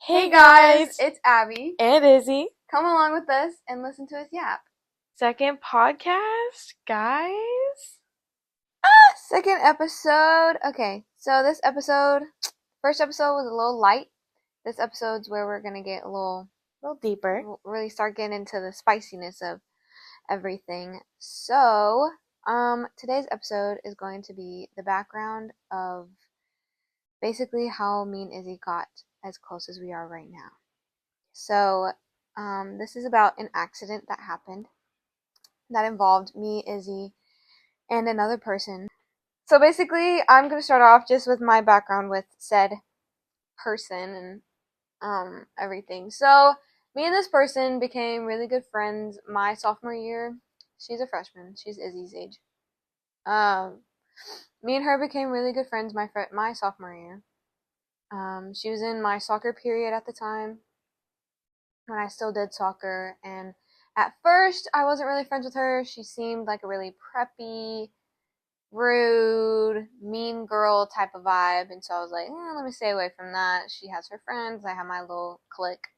Hey guys, it's Abby. And Izzy. Come along with us and listen to us yap. Second podcast, guys. Second episode. Okay, so this episode, first episode was a little light. This episode's where we're gonna get a little deeper. We'll really start getting into the spiciness of everything. So, today's episode is going to be the background of basically how me and Izzy got as close as we are right now. So, this is about an accident that happened that involved me, Izzy, and another person. So basically, I'm going to start off just with my background with said person and everything. So, me and this person became really good friends my sophomore year. She's a freshman. She's Izzy's age. Me and her became really good friends my sophomore year. She was in my soccer period at the time when I still did soccer, and at first I wasn't really friends with her. She seemed like a really preppy, rude, mean girl type of vibe, and so I was like, let me stay away from that. She has her friends, I have my little clique.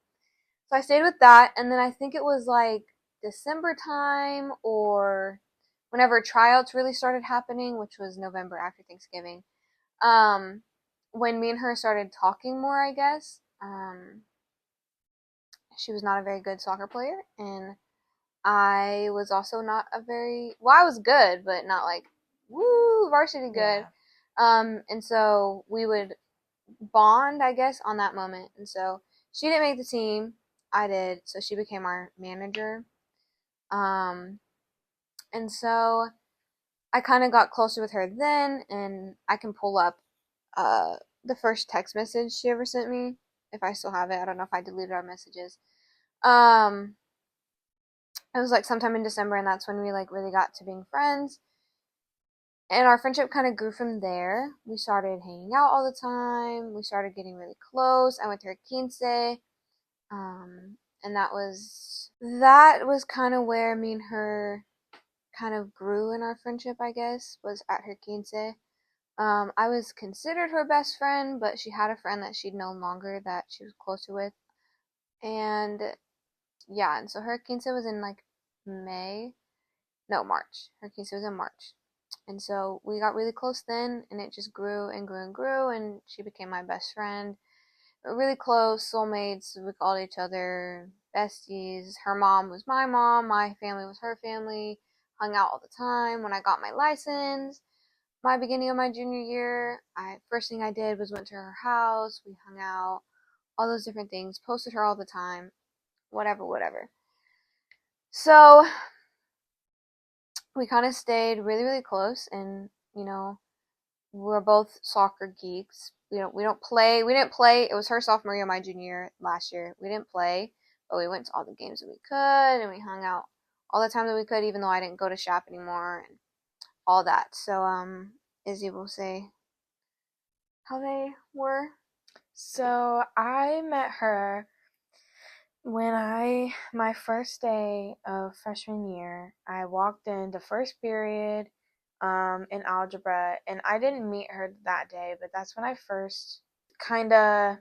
So I stayed with that, and then I think it was like December time or whenever tryouts really started happening, which was November after Thanksgiving, when me and her started talking more, I guess. She was not a very good soccer player, and I was also not a very I was good, but not like woo varsity good. Yeah. And so we would bond, I guess, on that moment. And so she didn't make the team, I did, so she became our manager. And so I kind of got closer with her then, and I can pull up the first text message she ever sent me if I still have it. I don't know if I deleted our messages. It was like sometime in December, and that's when we like really got to being friends. And our friendship kind of grew from there. We started hanging out all the time. We started getting really close. I went to her quince, and that was kind of where me and her kind of grew in our friendship. I guess was at her quince. I was considered her best friend, but she had a friend that she'd known longer that she was closer with, and yeah, and so her quince was in like March. Her quince was in March. And so we got really close then, and it just grew and grew and grew, and she became my best friend. We're really close, soulmates. We called each other besties. Her mom was my mom, my family was her family. Hung out all the time. When I got my license, my beginning of my junior year, first thing I did was went to her house. We hung out, all those different things. Posted her all the time, whatever. So we kind of stayed really, really close, and we're both soccer geeks. We didn't play. It was her sophomore year, my junior year last year. We didn't play, but we went to all the games that we could, and we hung out all the time that we could, even though I didn't go to shop anymore and all that. So Izzy will say how they were. So I met her when my first day of freshman year. I walked in the first period in algebra, and I didn't meet her that day, but that's when I first kind of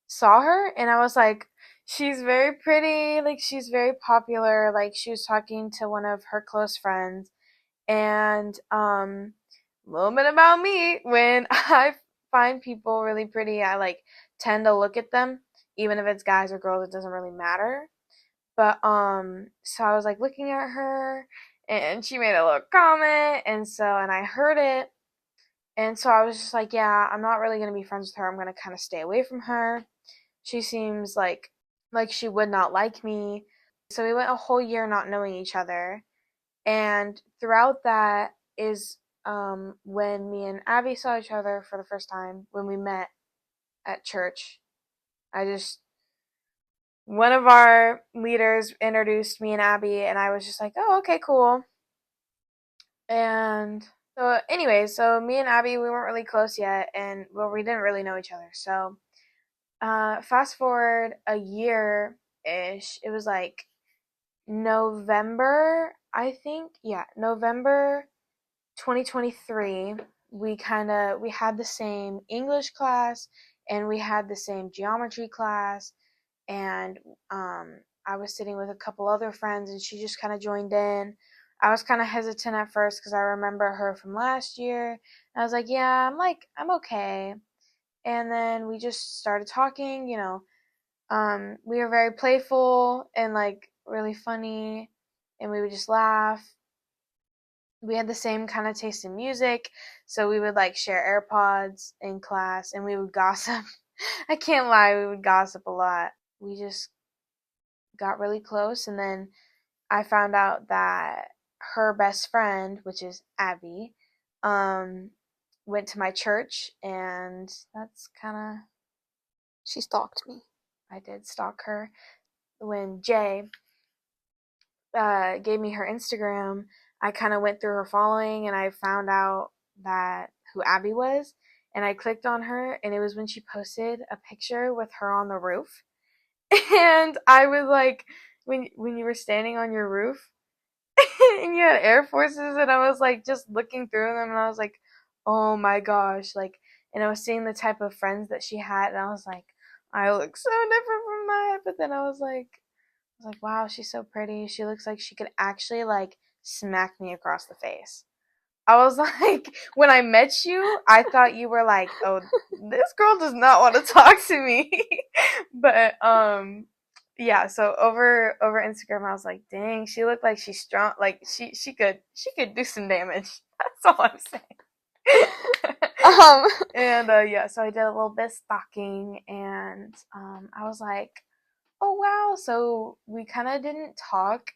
saw her, and I was like, she's very pretty, like she's very popular. Like she was talking to one of her close friends, and a little bit about me, when I find people really pretty, I like tend to look at them, even if it's guys or girls, it doesn't really matter. But so I was like looking at her, and she made a little comment, and I heard it, and so I was just like, yeah, I'm not really gonna be friends with her. I'm gonna kind of stay away from her. She seems like she would not like me. So we went a whole year not knowing each other, and throughout that is when me and Abby saw each other for the first time, when we met at church. One of our leaders introduced me and Abby, and I was just like, oh, okay, cool. And so anyway, so me and Abby, we weren't really close yet, and well, we didn't really know each other. So fast forward a year ish, it was like November, I think. Yeah, November 2023. We had the same English class and we had the same geometry class, and I was sitting with a couple other friends, and she just kind of joined in. I was kind of hesitant at first because I remember her from last year. I was like, yeah, I'm okay. And then we just started talking, we were very playful and like really funny, and we would just laugh. We had the same kind of taste in music, so we would like share AirPods in class and we would gossip. I can't lie, we would gossip a lot. We just got really close, and then I found out that her best friend, which is Abby, um, went to my church, and that's kind of, She stalked me. I did stalk her. When Jay gave me her Instagram, I kind of went through her following and I found out that who Abby was. And I clicked on her, and it was when she posted a picture with her on the roof. And I was like, when you were standing on your roof and you had Air Forces, and I was like just looking through them, and I was like, oh my gosh, like, and I was seeing the type of friends that she had, and I was like, I look so different from that. But then I was like, wow, she's so pretty. She looks like she could actually like smack me across the face. I was like, when I met you, I thought you were like, oh, this girl does not want to talk to me. But yeah, so over Instagram I was like, dang, she looked like she's strong, like she could do some damage. That's all I'm saying. Um, And yeah, so I did a little bit of stalking, and I was like, oh wow, so we kind of didn't talk.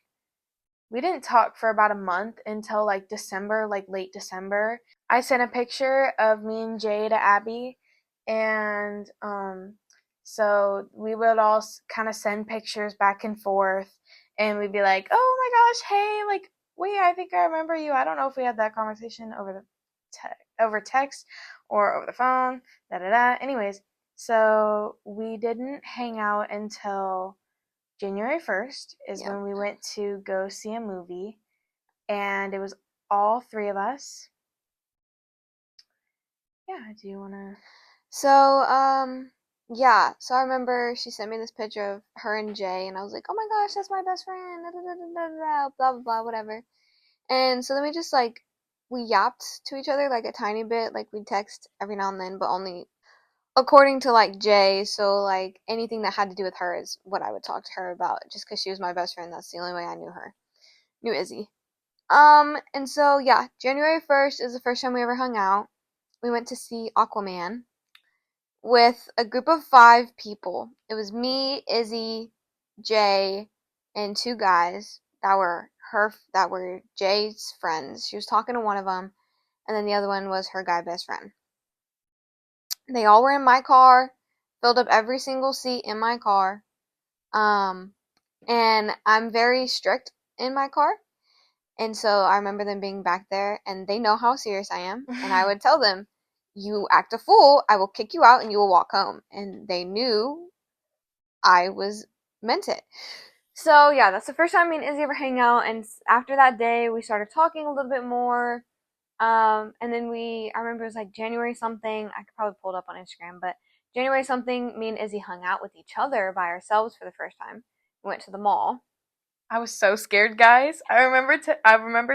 We didn't talk for about a month until like December, like late December. I sent a picture of me and Jay to Abby, and so we would all kind of send pictures back and forth, and we'd be like, oh my gosh, hey, like, wait, I think I remember you. I don't know if we had that conversation over text or over the phone, da da da. Anyways, so we didn't hang out until January 1st is yeah. when we went to go see a movie, and it was all three of us. Yeah, do you want to? So, yeah. So I remember she sent me this picture of her and Jay, and I was like, oh my gosh, that's my best friend. Da, da, da, da, da, blah, blah, blah, whatever. And so then we just like, we yapped to each other like a tiny bit. Like we'd text every now and then, but only according to like Jay. So like anything that had to do with her is what I would talk to her about just because she was my best friend. That's the only way I knew her. Knew Izzy. And so yeah, January 1st is the first time we ever hung out. We went to see Aquaman with a group of 5 people. It was me, Izzy, Jay, and 2 guys that were Jay's friends. She was talking to one of them, and then the other one was her guy best friend. They all were in my car, filled up every single seat in my car. Um, and I'm very strict in my car. And so I remember them being back there, and they know how serious I am. And I would tell them, you act a fool, I will kick you out and you will walk home. And they knew I was meant it. So yeah, that's the first time me and Izzy ever hang out. And after that day, we started talking a little bit more. And then I remember it was like January something. I could probably pull it up on Instagram, but January something, me and Izzy hung out with each other by ourselves for the first time. We went to the mall. I was so scared, guys. I remember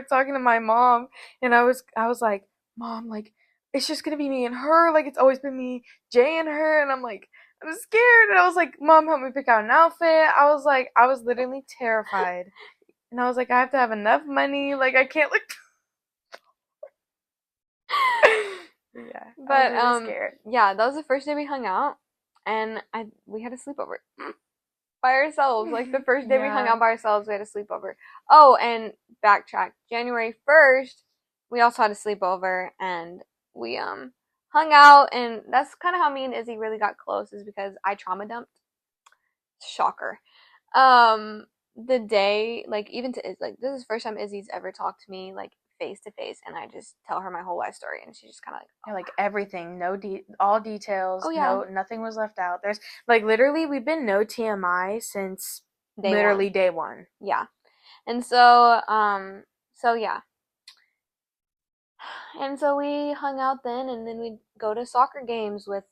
talking to my mom, and I was like, Mom, like, it's just gonna be me and her. Like, it's always been me, Jay, and her. And I'm like, I'm scared. And I was like, Mom, help me pick out an outfit. I was literally terrified. And I was like, I have to have enough money. Like, I can't look. Yeah, I was But really scared. yeah, that was the first day we hung out, and we had a sleepover by ourselves. Like the first day we hung Yeah. out by ourselves, we had a sleepover. Oh, and backtrack. January 1st, we also had a sleepover, and we hung out, and that's kind of how me and Izzy really got close, is because I trauma dumped. Shocker. Um, the day, like even to Izzy, like this is the first time Izzy's ever talked to me like face to face, and I just tell her my whole life story, and she's just kind of like, Yeah, like everything, all details, oh yeah, no, nothing was left out. There's like literally, we've been no TMI since day one. literally day one. Yeah. And so, so yeah. And so we hung out then, and then we'd go to soccer games with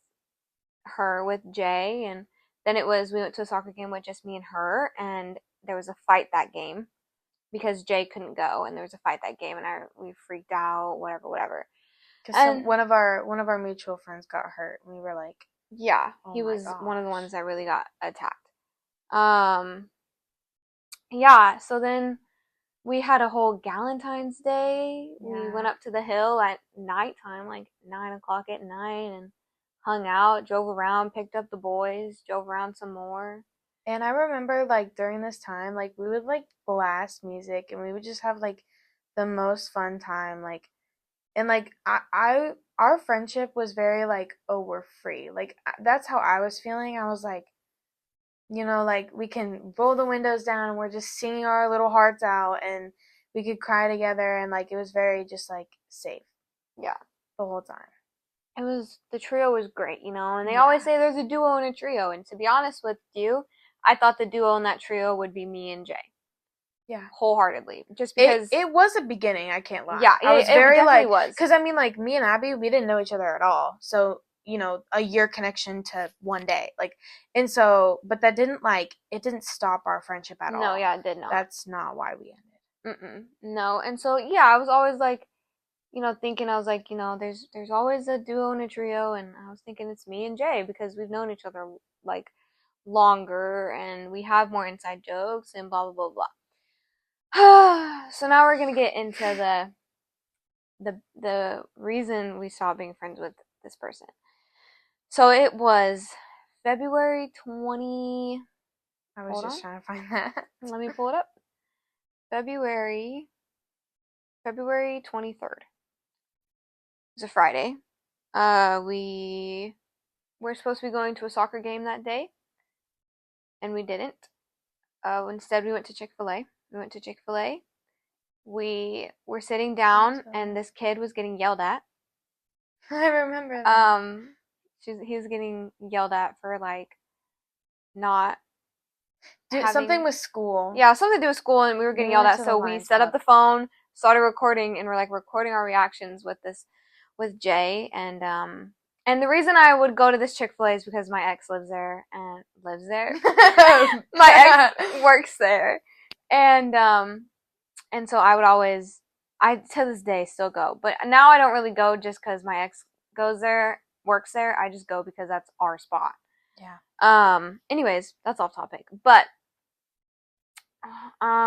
her with Jay, and then we went to a soccer game with just me and her, and there was a fight that game because Jay couldn't go, and there was a fight that game, and we freaked out, whatever. Because one of our mutual friends got hurt. We were like, yeah, oh he my was one of the gosh. ones that really got attacked. Yeah, so then we had a whole Galentine's Day. We Yeah. went up to the hill at nighttime, like 9 o'clock at night, and hung out, drove around, picked up the boys, drove around some more. And I remember like during this time, like we would like blast music and we would just have like the most fun time. Like and like I our friendship was very like, oh, we're free. Like that's how I was feeling. I was like, like we can roll the windows down and we're just singing our little hearts out and we could cry together and like it was very just like safe Yeah. the whole time. The trio was great, and they Yeah. always say there's a duo and a trio, and to be honest with you, I thought the duo in that trio would be me and Jay. Yeah. Wholeheartedly. Just because it was a beginning, I can't lie. Yeah, I was it very definitely like was. because I mean like me and Abby, we didn't know each other at all. So, a year connection to one day. Like and so but that didn't like it didn't stop our friendship at all. No, yeah, it did not. That's not why we ended. No. And so yeah, I was always like, thinking I was like, there's always a duo and a trio, and I was thinking it's me and Jay because we've known each other like longer and we have more inside jokes and blah blah blah blah. So now we're gonna get into the reason we stopped being friends with this person. So it was February 20. I was just trying to find that. Let me pull it up. February 23rd. It was a Friday. We were supposed to be going to a soccer game that day, and we didn't. Instead, we went to Chick-fil-A. We were sitting down, and this kid was getting yelled at. I remember that. He was getting yelled at for like not something with school. Yeah, something to do with school, and we were getting yelled at. So we set up the phone, started recording, and we're like recording our reactions with Jay, and the reason I would go to this Chick-fil-A is because my ex lives there. My ex works there, and so I to this day still go, but now I don't really go just because my ex works there. I just go because that's our spot. Yeah. Anyways, that's off topic, but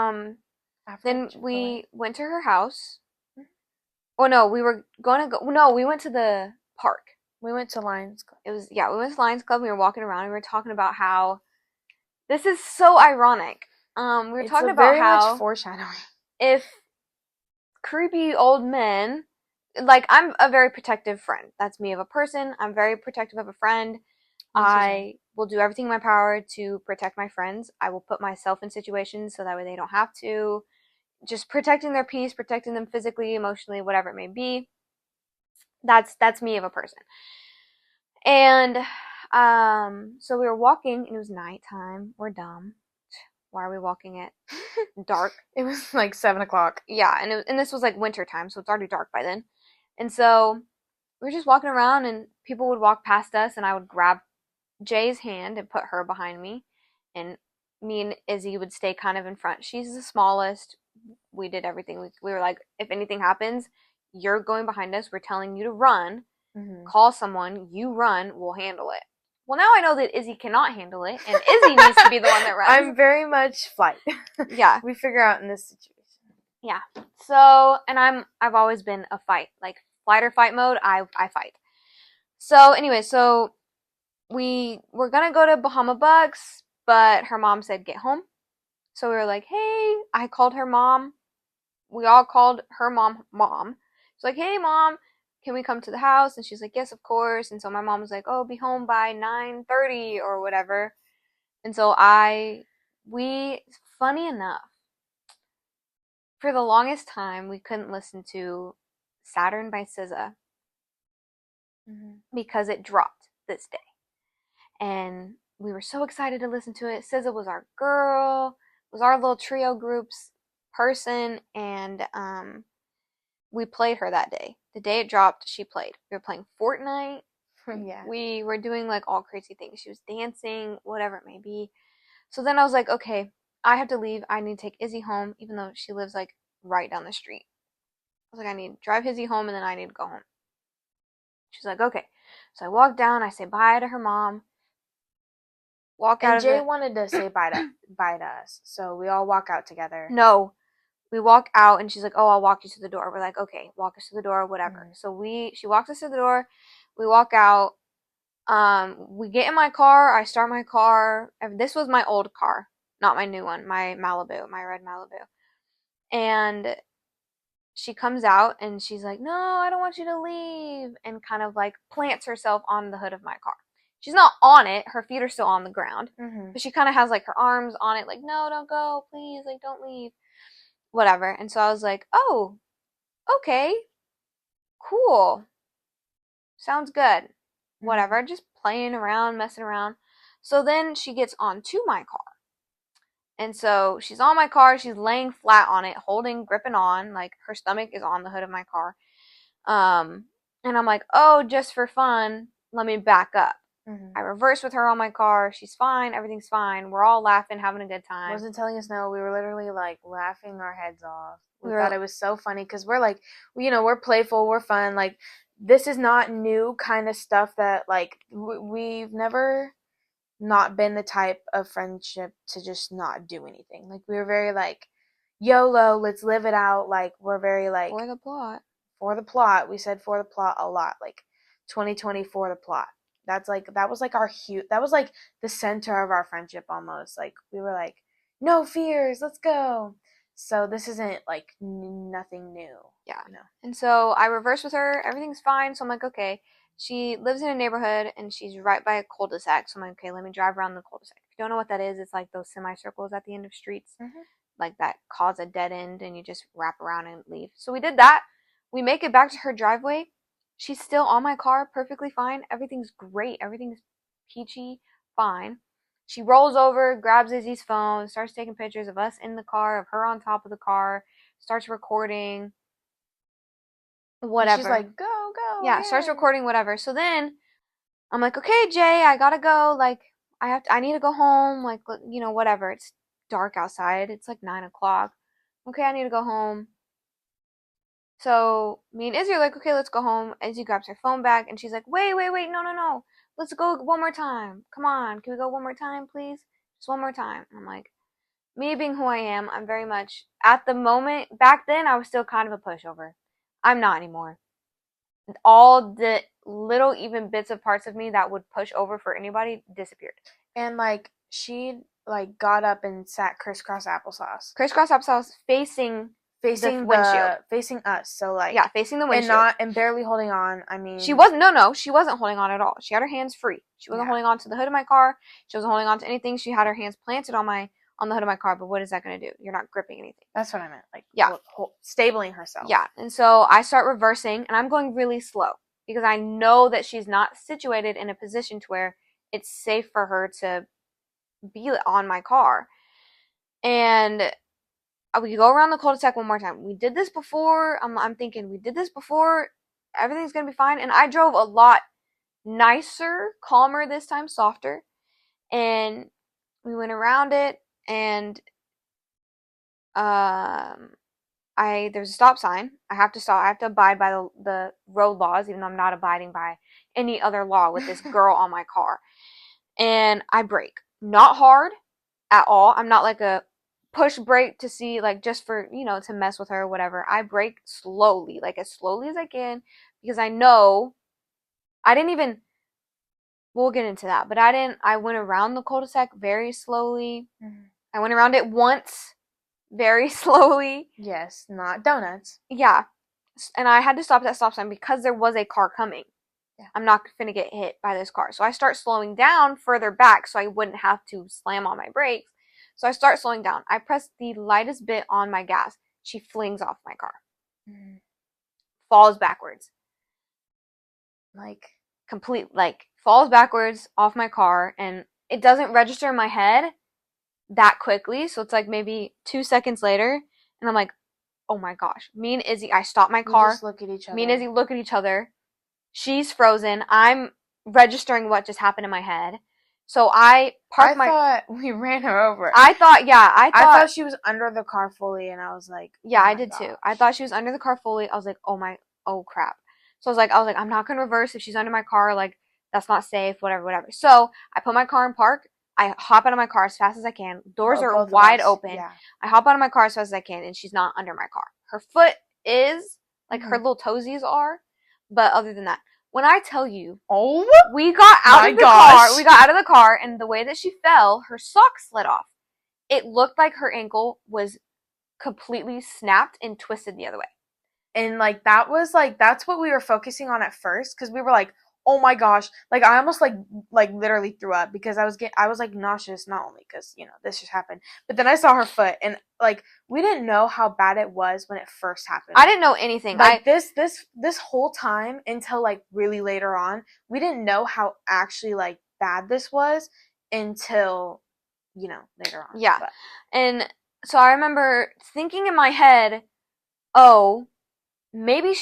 then Chick-fil-A. we went to her house. Oh no, we were gonna go. No, we went to the park. We went to Lions Club. We went to Lions Club. We were walking around. And we were talking about how this is so ironic. We were talking about very how much foreshadowing. If creepy old men, like I'm a very protective friend. That's me of a person. I'm very protective of a friend. I will do everything in my power to protect my friends. I will put myself in situations so that way they don't have to. Just protecting their peace, protecting them physically, emotionally, whatever it may be. That's me of a person. And so we were walking, and it was nighttime. We're dumb. Why are we walking at dark? It was like 7:00. Yeah, and this was like winter time, so it's already dark by then. And so we were just walking around, and people would walk past us, and I would grab Jay's hand and put her behind me, and me and Izzy would stay kind of in front. She's the smallest. We did everything. We were like, if anything happens, you're going behind us. We're telling you to run. Mm-hmm. Call someone. You run. We'll handle it. Well, now I know that Izzy cannot handle it, and Izzy needs to be the one that runs. I'm very much flight. Yeah. We figure out in this situation. Yeah. So, and I've always been a fight. Like, flight or fight mode, I fight. So, anyway, so we were going to go to Bahama Bucks, but her mom said get home. So we were like, hey, I called her mom. We all called her mom. It's like, hey, Mom, can we come to the house? And she's like, yes, of course. And so my mom was like, oh, be home by 9:30 or whatever. And so funny enough, for the longest time, we couldn't listen to Saturn by SZA because it dropped this day. And we were so excited to listen to it. SZA was our girl, was our little trio group's person, and we played her that day. The day it dropped, she played. We were playing Fortnite. Yeah. We were doing like all crazy things. She was dancing, whatever it may be. So then I was like, okay, I have to leave. I need to take Izzy home, even though she lives like right down the street. I was like, I need to drive Izzy home and then I need to go home. She's like, okay. So I walk down, I say bye to her mom, walk out And of Jay it. wanted to say bye to us, so we all walk out together. No, we walk out and she's like, oh, I'll walk you to the door. We're like, okay, walk us to the door, whatever. Mhm. So she walks us to the door, we walk out, we get in my car, I start my car. This was my old car, not my new one, my Malibu, my red Malibu. And she comes out and she's like, no, I don't want you to leave, and kind of like plants herself on the hood of my car. She's not on it, her feet are still on the ground, but she kind of has like her arms on it, like, no, don't go, please, like, don't leave, whatever. And so I was like, oh, okay, cool, sounds good, whatever, just playing around, messing around. So then she gets onto my car. And so she's on my car, she's laying flat on it, gripping on, like her stomach is on the hood of my car. And I'm like, oh, just for fun, let me back up. I reverse with her on my car. She's fine. Everything's fine. We're all laughing, having a good time. Wasn't telling us no. We were literally like laughing our heads off. We thought it was so funny because we're like, we're playful, we're fun. Like, this is not new kind of stuff that like we've never not been the type of friendship to just not do anything. Like, we were very like YOLO, let's live it out. Like, we're very like for the plot. For the plot. We said for the plot a lot. Like 2020 for the plot. That was like our that was like the center of our friendship almost. Like, we were like, no fears, let's go. So this isn't like nothing new. Yeah. And so I reverse with her. Everything's fine. So I'm like, okay. She lives in a neighborhood and she's right by a cul-de-sac. So I'm like, okay, let me drive around the cul-de-sac. If you don't know what that is, it's like those semicircles at the end of streets, like that cause a dead end, and you just wrap around and leave. So we did that. We make it back to her driveway. She's still on my car, perfectly fine. Everything's great. Everything's peachy, fine. She rolls over, grabs Izzy's phone, starts taking pictures of us in the car, of her on top of the car, starts recording, whatever. And she's like, go. Yeah, starts recording, whatever. So then I'm like, okay, Jay, I gotta go. Like, I need to go home. Like, whatever. It's dark outside. It's like 9 o'clock. Okay, I need to go home. So me and Izzy are like, okay, let's go home. Izzy grabs her phone back and she's like, wait, no. Let's go one more time. Come on, can we go one more time, please? Just one more time. And I'm like, me being who I am, I'm very much, at the moment, back then, I was still kind of a pushover. I'm not anymore. All the little even bits of parts of me that would push over for anybody disappeared. And like, she like got up and sat crisscross applesauce. Crisscross applesauce facing the windshield. Facing us. So like, yeah, facing the windshield. And barely holding on. I mean, she wasn't holding on at all. She had her hands free. She wasn't holding on to the hood of my car. She wasn't holding on to anything. She had her hands planted on the hood of my car, but what is that going to do? You're not gripping anything. That's what I meant. Like, stabling herself. Yeah. And so I start reversing and I'm going really slow because I know that she's not situated in a position to where it's safe for her to be on my car. And we go around the cul-de-sac one more time. We did this before. I'm thinking, we did this before. Everything's going to be fine. And I drove a lot nicer, calmer this time, softer. And we went around it, and there's a stop sign. I have to stop. I have to abide by the road laws, even though I'm not abiding by any other law with this girl on my car. And I brake. Not hard at all. I'm not like a push brake to see, like, just for, to mess with her or whatever. I brake slowly, like as slowly as I can, because I know we'll get into that, but I went around the cul-de-sac very slowly. I went around it once very slowly. Yes, not donuts. Yeah. And I had to stop at that stop sign because there was a car coming. Yeah. I'm not finna get hit by this car. So I start slowing down further back so I wouldn't have to slam on my brakes. So I start slowing down. I press the lightest bit on my gas. She flings off my car. Falls backwards. Falls backwards off my car, and it doesn't register in my head that quickly. So it's like maybe 2 seconds later, and I'm like, oh my gosh. Me and Izzy, I stop my car. We just look at each other. Me and Izzy look at each other. She's frozen. I'm registering what just happened in my head. So I parked I thought we ran her over. I thought she was under the car fully, and I was like, yeah, oh I my did gosh. too. I thought she was under the car fully. I was like, oh crap. So I was like, I'm not gonna reverse if she's under my car. Like, that's not safe. Whatever, whatever. So I put my car in park. I hop out of my car as fast as I can. Doors are Both of wide us, open. yeah. I hop out of my car as fast as I can, and she's not under my car. Her foot is, like, her little toesies are, but other than that, when I tell you, Oh, we got out of the car. We got out of the car, and the way that she fell, her sock slid off. It looked like her ankle was completely snapped and twisted the other way. And like that was like that's what we were focusing on at first, because we were like, oh my gosh, like I almost like literally threw up, because I was like nauseous, not only because this just happened, but then I saw her foot, and like we didn't know how bad it was when it first happened. I didn't know anything. Like this whole time until like really later on, we didn't know how actually like bad this was until later on. Yeah. And so I remember thinking in my head, oh, maybe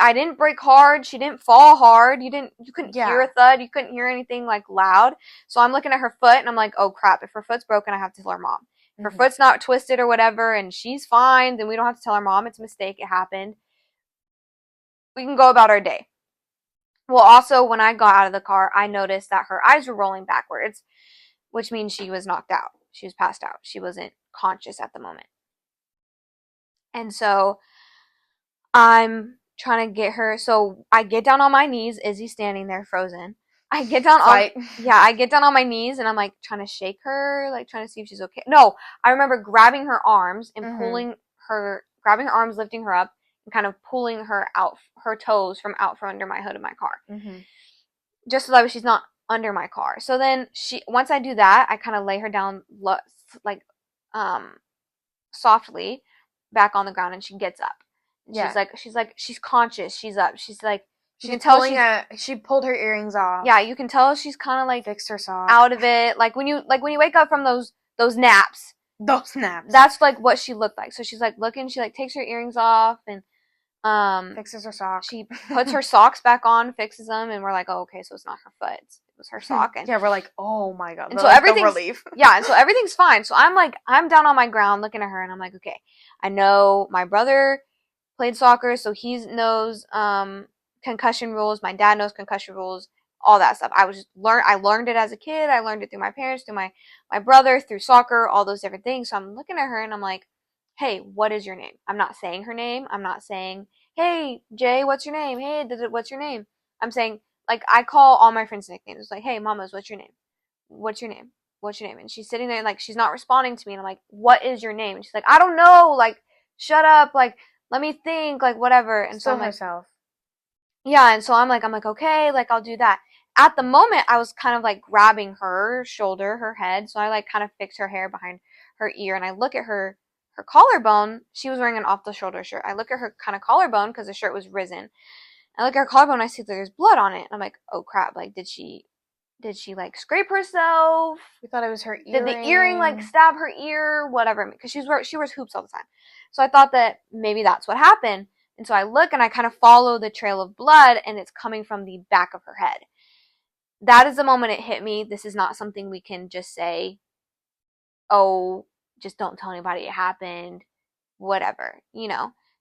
I didn't break hard, she didn't fall hard, you couldn't hear a thud, you couldn't hear anything like loud. So I'm looking at her foot and I'm like, oh crap, if her foot's broken, I have to tell her mom. If her foot's not twisted or whatever and she's fine, then we don't have to tell her mom. It's a mistake, it happened. We can go about our day. Well, also, when I got out of the car, I noticed that her eyes were rolling backwards, which means she was knocked out. She was passed out. She wasn't conscious at the moment. And so I'm trying to get her. So I get down on my knees. Izzy's standing there frozen. I get down on my knees and I'm like trying to shake her, like trying to see if she's okay. No, I remember grabbing her arms and grabbing her arms, lifting her up, and kind of pulling her out, her toes from out from under my hood of my car, just so that she's not under my car. So then once I do that, I kind of lay her down like softly back on the ground, and she gets up. And she's conscious. She's up. She's like, you can tell she pulled her earrings off. Yeah, you can tell she's kind of like fixed her sock out of it. Like when you wake up from those naps. Those naps. That's like what she looked like. So she's like looking. She like takes her earrings off and fixes her socks. She puts her socks back on, fixes them, and we're like, oh, okay, so it's not her foot. It was her sock. And yeah, we're like, oh my god. And so everything's relief. Yeah, and so everything's fine. So I'm down on my ground looking at her, and I'm like, okay, I know my brother played soccer, so he knows concussion rules. My dad knows concussion rules. All that stuff. I learned it as a kid. I learned it through my parents, through my brother, through soccer, all those different things. So I'm looking at her and I'm like, hey, what is your name? I'm not saying her name. I'm not saying, hey, Jay, what's your name? Hey, what's your name? I'm saying, like, I call all my friends nicknames. It's like, hey, mamas, what's your name? What's your name? What's your name? And she's sitting there, like, she's not responding to me. And I'm like, what is your name? And she's like, I don't know. Like, shut up. Like, let me think. Like, whatever. And so I'm like, herself. Yeah, and so I'm like, okay, like, I'll do that. At the moment, I was kind of, like, grabbing her shoulder, her head. So I, like, kind of fix her hair behind her ear. And I look at her collarbone. She was wearing an off-the-shoulder shirt. I look at her kind of collarbone because the shirt was risen. I look at her collarbone and I see that there's blood on it. And I'm like, oh crap, like did she like scrape herself? We thought it was her earring. Did the earring like stab her ear? Whatever, because she wears hoops all the time. So I thought that maybe that's what happened. And so I look and I kind of follow the trail of blood, and it's coming from the back of her head. That is the moment it hit me. This is not something we can just say, oh, just don't tell anybody it happened, whatever,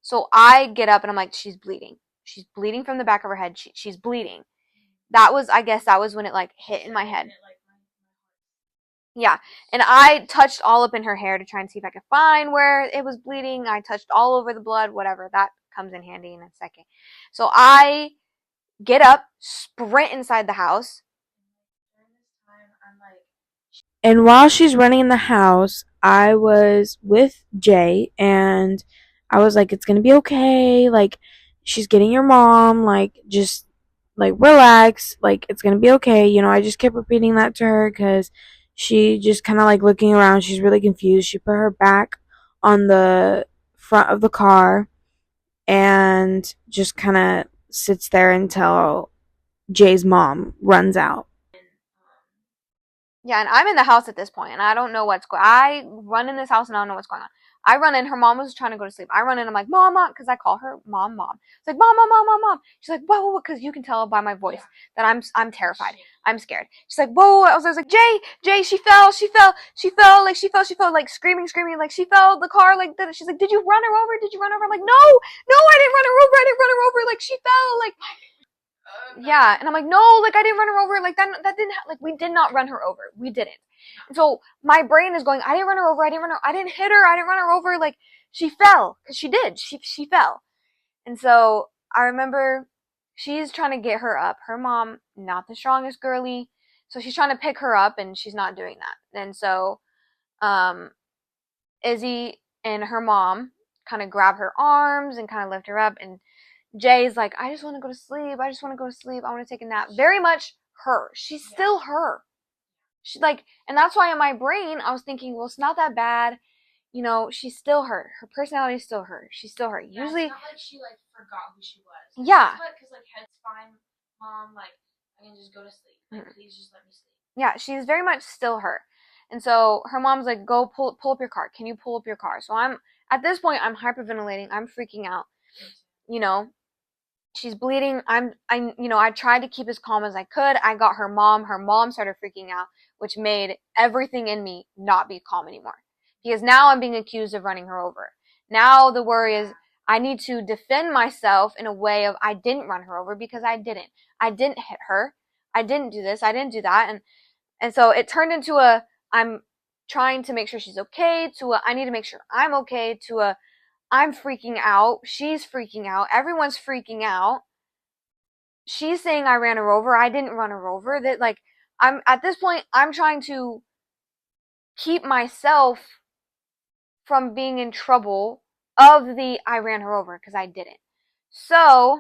So I get up and I'm like, she's bleeding. She's bleeding from the back of her head. She's bleeding. I guess that was when it like hit in my head. Yeah. And I touched all up in her hair to try and see if I could find where it was bleeding. I touched all over the blood, whatever. That comes in handy in a second. So I get up, sprint inside the house. And while she's running in the house, I was with Jay, and I was like, it's gonna be okay, like, she's getting your mom, like, just, like, relax, like, it's gonna be okay, I just kept repeating that to her, because she just kind of, like, looking around, she's really confused. She put her back on the front of the car, and just kind of sits there until Jay's mom runs out. Yeah, and I'm in the house at this point, and I don't know what's going. I run in this house, and I don't know what's going on. I run in. Her mom was trying to go to sleep. I run in. I'm like, mom, mom, because I call her mom, mom. It's like, mom, mom, mom, mom, mom. She's like, whoa, whoa, whoa, because you can tell by my voice that I'm terrified. I'm scared. She's like, whoa, whoa. I was like, Jay, Jay, she fell, like she fell, like screaming, screaming, like she fell. The car, like that. She's like, did you run her over? Did you run her over? I'm like, no, no, I didn't run her over. I didn't run her over. Like she fell, like. Yeah, and I'm like, no, like I didn't run her over, like that didn't like we did not run her over, we didn't. And so my brain is going, I didn't run her over, I didn't hit her, I didn't run her over, like she fell, because she did, she fell. And so I remember she's trying to get her up. Her mom, not the strongest girly, so she's trying to pick her up, and she's not doing that. And so um, Izzy and her mom kind of grab her arms and kind of lift her up, and Jay's like, I just want to go to sleep. I just want to go to sleep. I want to take a nap. Very much her. She's still her. She like, and that's why in my brain I was thinking, well, it's not that bad. You know, she's still her. Her personality is still her. She's still her. Yeah, Usually, it's not like she like forgot who she was. yeah. Because like head's fine, mom. Like I can just go to sleep. Like please just let me sleep. Yeah, she's very much still her. And so her mom's like, go pull up your car. Can you pull up your car? So I'm at this point I'm hyperventilating. I'm freaking out. You know, she's bleeding. I tried to keep as calm as I could. I got her mom. Her mom started freaking out, which made everything in me not be calm anymore. Because now I'm being accused of running her over. Now the worry is I need to defend myself in a way of I didn't run her over because I didn't. I didn't hit her. I didn't do this. I didn't do that. And so it turned into a I'm trying to make sure she's okay to a I need to make sure I'm okay to a I'm freaking out. She's freaking out. Everyone's freaking out. She's saying I ran her over. I didn't run her over. That like I'm at this point I'm trying to keep myself from being in trouble of the I ran her over because I didn't. So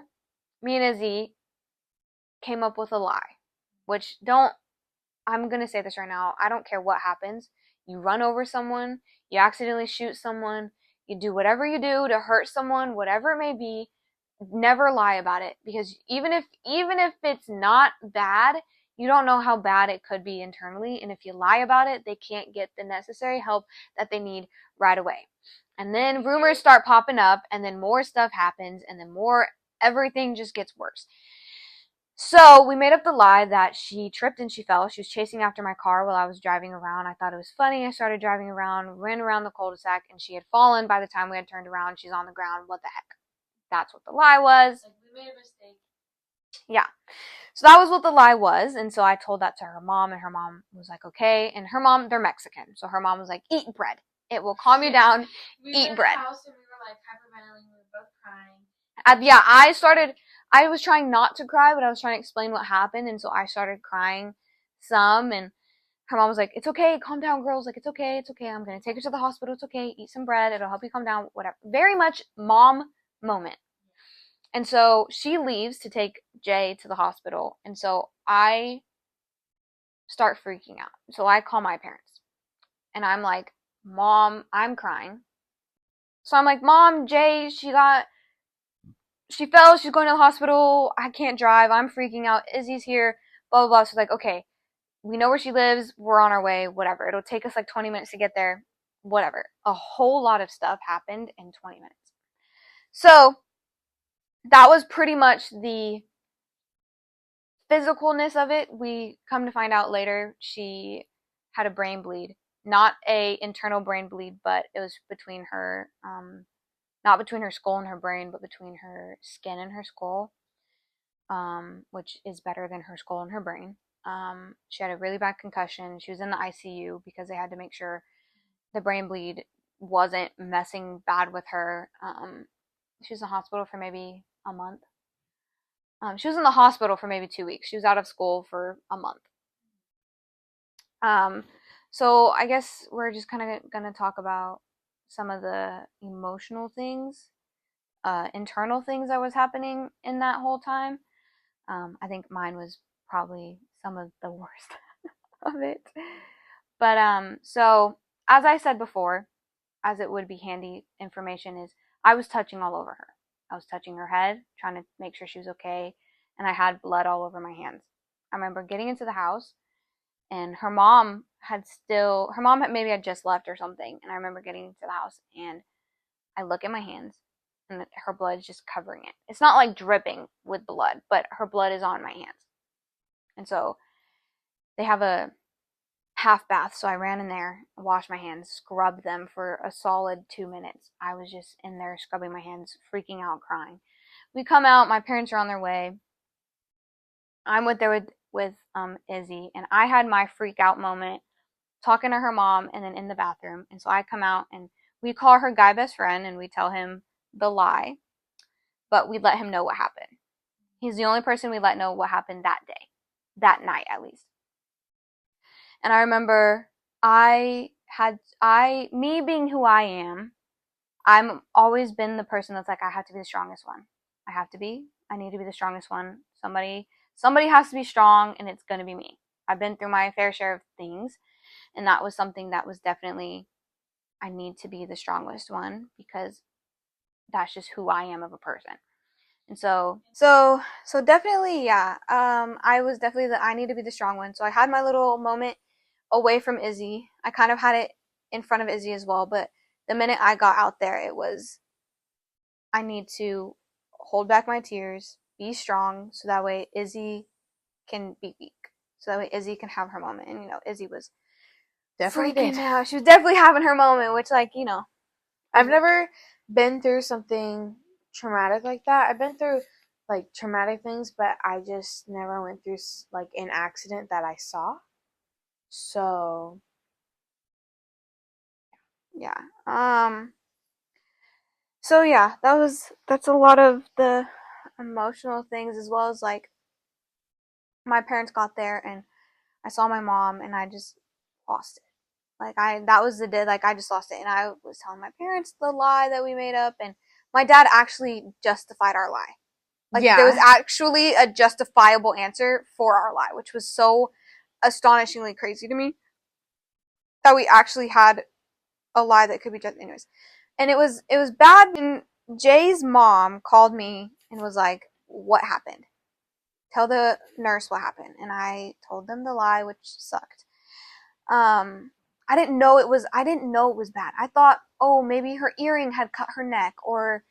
me and Izzy came up with a lie, which don't I'm gonna say this right now. I don't care what happens. You run over someone, you accidentally shoot someone, you do whatever you do to hurt someone, whatever it may be, never lie about it because even if it's not bad, you don't know how bad it could be internally, and if you lie about it, they can't get the necessary help that they need right away. And then rumors start popping up, and then more stuff happens, and then more everything just gets worse. So we made up the lie that she tripped and she fell. She was chasing after my car while I was driving around. I thought it was funny. I started driving around, ran around the cul-de-sac, and she had fallen by the time we had turned around. She's on the ground. What the heck? That's what the lie was. Like we made a mistake. Yeah. So that was what the lie was. And so I told that to her mom, and her mom was like, okay. And her mom, they're Mexican. So her mom was like, eat bread. It will calm you down. Eat bread. We were in the house and we were like hyperventilating. We were both crying. Yeah, I was trying not to cry, but I was trying to explain what happened. And so I started crying some. And her mom was like, it's okay. Calm down, girls. Like, it's okay. It's okay. I'm going to take her to the hospital. It's okay. Eat some bread. It'll help you calm down. Whatever. Very much mom moment. And so she leaves to take Jay to the hospital. And so I start freaking out. So I call my parents. And I'm like, Mom, I'm crying. So I'm like, Mom, Jay, she fell. She's going to the hospital. I can't drive. I'm freaking out. Izzy's here. Blah, blah, blah. She's like, okay, we know where she lives. We're on our way. Whatever. It'll take us like 20 minutes to get there. Whatever. A whole lot of stuff happened in 20 minutes. So that was pretty much the physicalness of it. We come to find out later she had a brain bleed, not a internal brain bleed, but it was between her not between her skull and her brain, but between her skin and her skull, which is better than her skull and her brain. She had a really bad concussion. She was in the ICU because they had to make sure the brain bleed wasn't messing bad with her. She was in the hospital for maybe a month. She was in the hospital for maybe 2 weeks. She was out of school for a month. So I guess we're just kind of going to talk about some of the emotional things, internal things that was happening in that whole time. I think mine was probably some of the worst of it. But so as I said before, as it would be handy information, is I was touching all over her. I was touching her head, trying to make sure she was okay, and I had blood all over my hands. I remember getting into the house, and her mom had just left or something. And I remember getting to the house and I look at my hands and her blood is just covering it. It's not like dripping with blood, but her blood is on my hands. And so they have a half bath, so I ran in there, washed my hands, scrubbed them for a solid 2 minutes. I was just in there scrubbing my hands, freaking out, crying. We come out, my parents are on their way. I'm with Izzy, and I had my freak out moment talking to her mom and then in the bathroom. And so I come out and we call her guy best friend and we tell him the lie, but we let him know what happened. He's the only person we let know what happened that day, that night at least. And I remember me being who I am, I'm always been the person that's like, I have to be the strongest one. I need to be the strongest one. Somebody has to be strong, and it's going to be me. I've been through my fair share of things, and that was something that was definitely, I need to be the strongest one because that's just who I am of a person. And so definitely, yeah. I was definitely I need to be the strong one. So I had my little moment away from Izzy. I kind of had it in front of Izzy as well, but the minute I got out there, it was, I need to hold back my tears, be strong, so that way Izzy can be weak. So that way Izzy can have her moment. And, Izzy was Definitely freaking did. out. She was definitely having her moment, which, I've never been through something traumatic like that. I've been through, like, traumatic things, but I just never went through, like, an accident that I saw. So, yeah. So yeah, that's a lot of the emotional things, as well as like my parents got there and I saw my mom and I just lost it. That was the day, like, I just lost it. And I was telling my parents the lie that we made up, and my dad actually justified our lie. Like, there was actually a justifiable answer for our lie, which was so astonishingly crazy to me, that we actually had a lie that could be just, anyways. And it was bad. And Jay's mom called me and was like, "What happened? Tell the nurse what happened." And I told them the lie, which sucked. I didn't know it was bad. I thought, oh, maybe her earring had cut her neck, or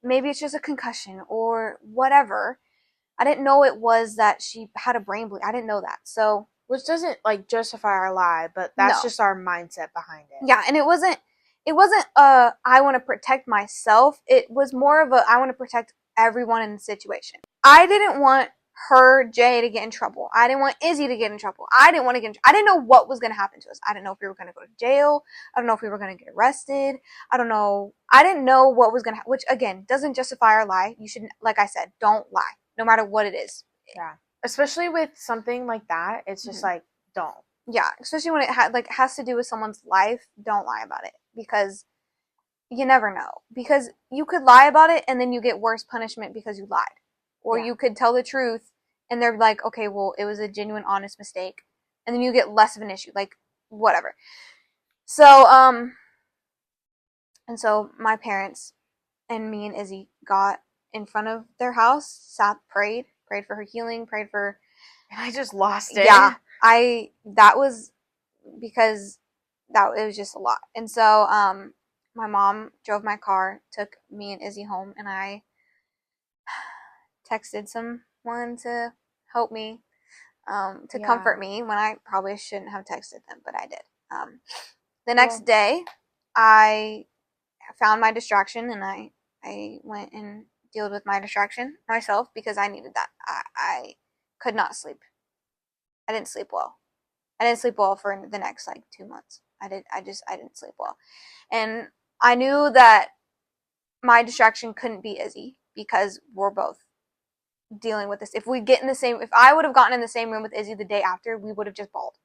maybe it's just a concussion or whatever. I didn't know it was that she had a brain bleed. I didn't know that. So, which doesn't, like, justify our lie, but that's no. just our mindset behind it. Yeah, and it wasn't I want to protect myself. It was more of a, I want to protect everyone in the situation. I didn't want Jay to get in trouble. I didn't want Izzy to get in trouble. I didn't want to get in trouble. I didn't know what was going to happen to us. I didn't know if we were going to go to jail. I don't know if we were going to get arrested. I don't know. I didn't know what was going to happen, which, again, doesn't justify our lie. You should, like I said, don't lie, no matter what it is. Yeah. Especially with something like that, it's just like, don't. Yeah, especially when it has to do with someone's life, don't lie about it, because you never know. Because you could lie about it and then you get worse punishment because you lied. Or you could tell the truth and they're like, okay, well, it was a genuine, honest mistake. And then you get less of an issue. Like, whatever. So, and so my parents and me and Izzy got in front of their house, sat, prayed for her healing, prayed for... And I just lost it. Yeah. That was because it was just a lot. And so, my mom drove my car, took me and Izzy home, and I texted someone to help me, to comfort me, when I probably shouldn't have texted them, but I did. The next day, I found my distraction, and I went and dealt with my distraction myself, because I needed that. I could not sleep. I didn't sleep well. I didn't sleep well for the next, 2 months. I didn't sleep well. And I knew that my distraction couldn't be Izzy, because we're both dealing with this. If I would have gotten in the same room with Izzy the day after, we would have just bawled.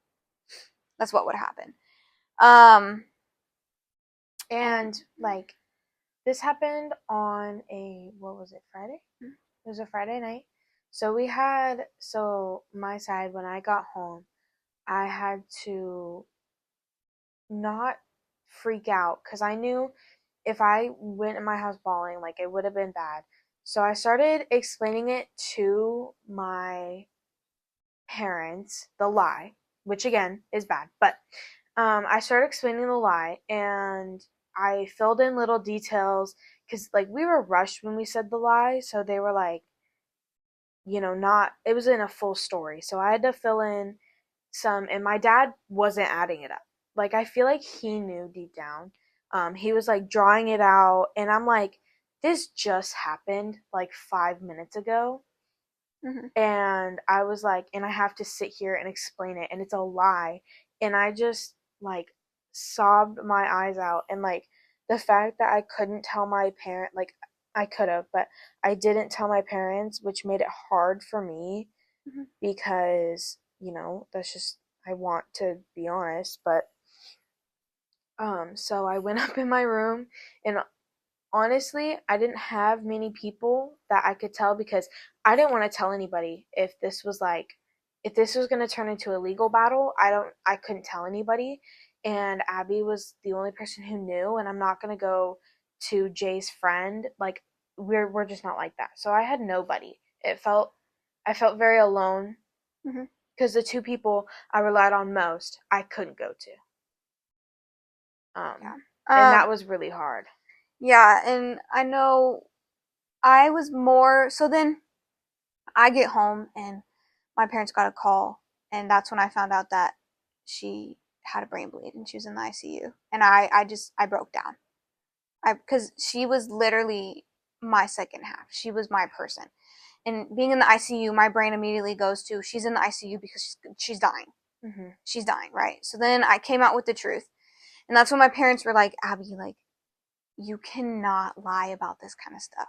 That's what would have happened. And, like, this happened on what was it, Friday? Mm-hmm. It was a Friday night. So my side, when I got home, I had to not freak out, because I knew if I went in my house bawling, like, it would have been bad. So I started explaining it to my parents, the lie, which again is bad. But I started explaining the lie, and I filled in little details because like we were rushed when we said the lie, so they were like, not, it was in a full story, so I had to fill in some, and my dad wasn't adding it up. Like I feel like he knew deep down. He was like drawing it out, and I'm like, this just happened like 5 minutes ago. Mm-hmm. And I was like, and I have to sit here and explain it, and it's a lie. And I just like sobbed my eyes out. And like the fact that I couldn't tell my parent, like I could have, but I didn't tell my parents, which made it hard for me Mm-hmm. because, that's just, I want to be honest. But so I went up in my room, and honestly, I didn't have many people that I could tell because I didn't want to tell anybody if this was going to turn into a legal battle. I couldn't tell anybody, and Abby was the only person who knew, and I'm not going to go to Jay's friend. Like we're just not like that. So I had nobody. I felt very alone Mm-hmm. because the two people I relied on most, I couldn't go to. Yeah. And that was really hard. Yeah, and I know I was more so then I get home and my parents got a call, and that's when I found out that she had a brain bleed and she was in the ICU. And I broke down. Because she was literally my second half. She was my person. And being in the ICU, my brain immediately goes to she's in the ICU because she's dying. Mm-hmm. She's dying, right? So then I came out with the truth. And that's when my parents were like, Abby, like, you cannot lie about this kind of stuff.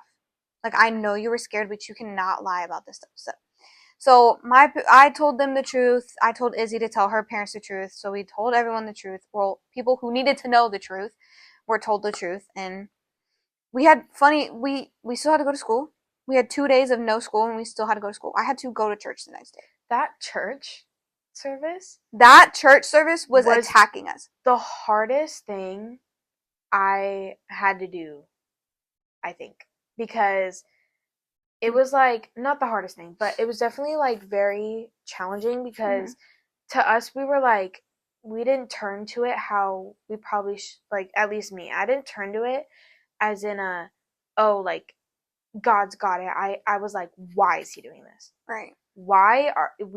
Like, I know you were scared, but you cannot lie about this stuff. So I told them the truth. I told Izzy to tell her parents the truth. So we told everyone the truth. Well, people who needed to know the truth were told the truth. And we had we still had to go to school. We had 2 days of no school, and we still had to go to school. I had to go to church the next day. That church service Was attacking us. The hardest thing I had to do, I think, because it was like not the hardest thing, but it was definitely like very challenging because to us we were like we didn't turn to it how we probably like, at least me, I didn't turn to it as in like God's got it. I was like, why is he doing this? Right.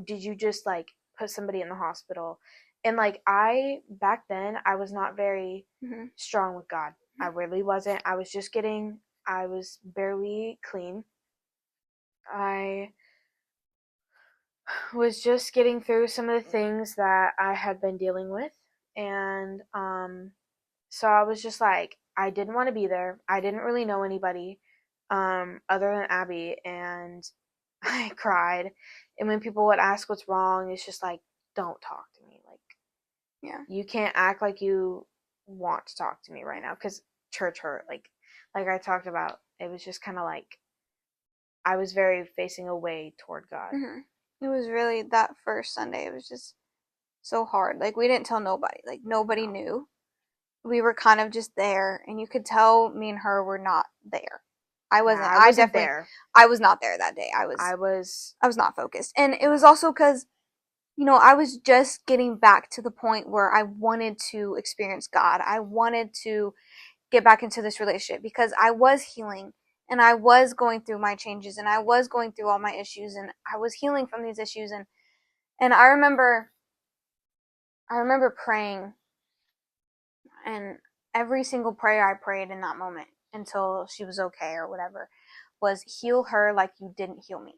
Did you just like put somebody in the hospital? And like back then I was not very strong with God. I really wasn't. I was barely clean. I was just getting through some of the things that I had been dealing with. And so I was just like, I didn't want to be there. I didn't really know anybody other than Abby, and I cried. And when people would ask what's wrong, it's just like, don't talk to me. Like, yeah, you can't act like you want to talk to me right now because church hurt. Like I talked about, it was just kind of like I was very facing away toward God. It was really that first Sunday. It was just so hard. Like we didn't tell nobody. Like nobody knew. We were kind of just there, and you could tell me and her were not there. I wasn't. Yeah, I wasn't there. I was not there that day. I was not focused, and it was also because I was just getting back to the point where I wanted to experience God. I wanted to get back into this relationship because I was healing, and I was going through my changes, and I was going through all my issues, and I was healing from these issues. And I remember praying, and every single prayer I prayed in that moment until she was okay or whatever was, heal her like you didn't heal me.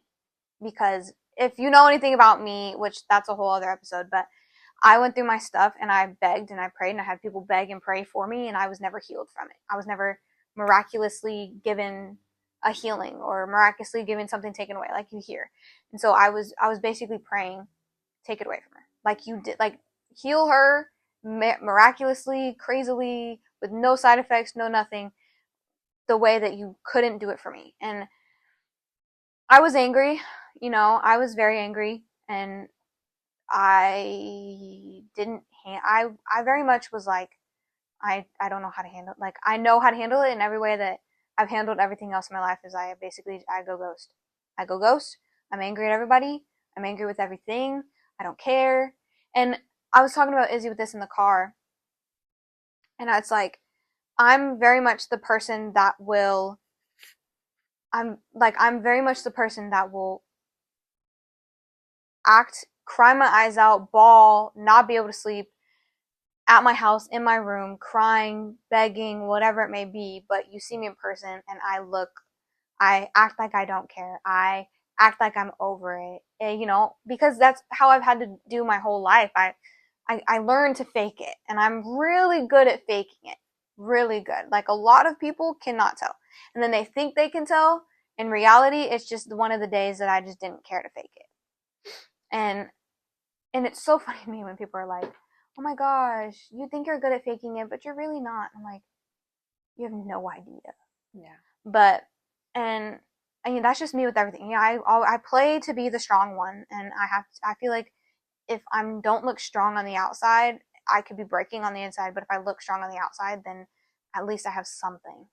Because if you know anything about me, which that's a whole other episode, but I went through my stuff and I begged and I prayed and I had people beg and pray for me, and I was never healed from it. I was never miraculously given a healing or miraculously given something taken away like you hear. And so I was basically praying, take it away from her. Like you did, like heal her miraculously, crazily, with no side effects, no nothing, the way that you couldn't do it for me. And I was angry, I was very angry, and I didn't I very much was like, I don't know how to handle it. Like I know how to handle it in every way that I've handled everything else in my life is I go ghost. I go ghost. I'm angry at everybody. I'm angry with everything. I don't care. And I was talking about Izzy with this in the car, and it's like, I'm very much the person that will, I'm very much the person that will act, cry my eyes out, bawl, not be able to sleep at my house, in my room, crying, begging, whatever it may be. But you see me in person and I act like I don't care. I act like I'm over it, because that's how I've had to do my whole life. I learned to fake it, and I'm really good at faking it. Really good. Like, a lot of people cannot tell. And then they think they can tell. In reality, it's just one of the days that I just didn't care to fake it. And it's so funny to me when people are like, "Oh my gosh, you think you're good at faking it, but you're really not." I'm like, "You have no idea." Yeah. But, and I mean, that's just me with everything. Yeah, I play to be the strong one, and I feel like if I don't look strong on the outside, I could be breaking on the inside. But if I look strong on the outside, then at least I have something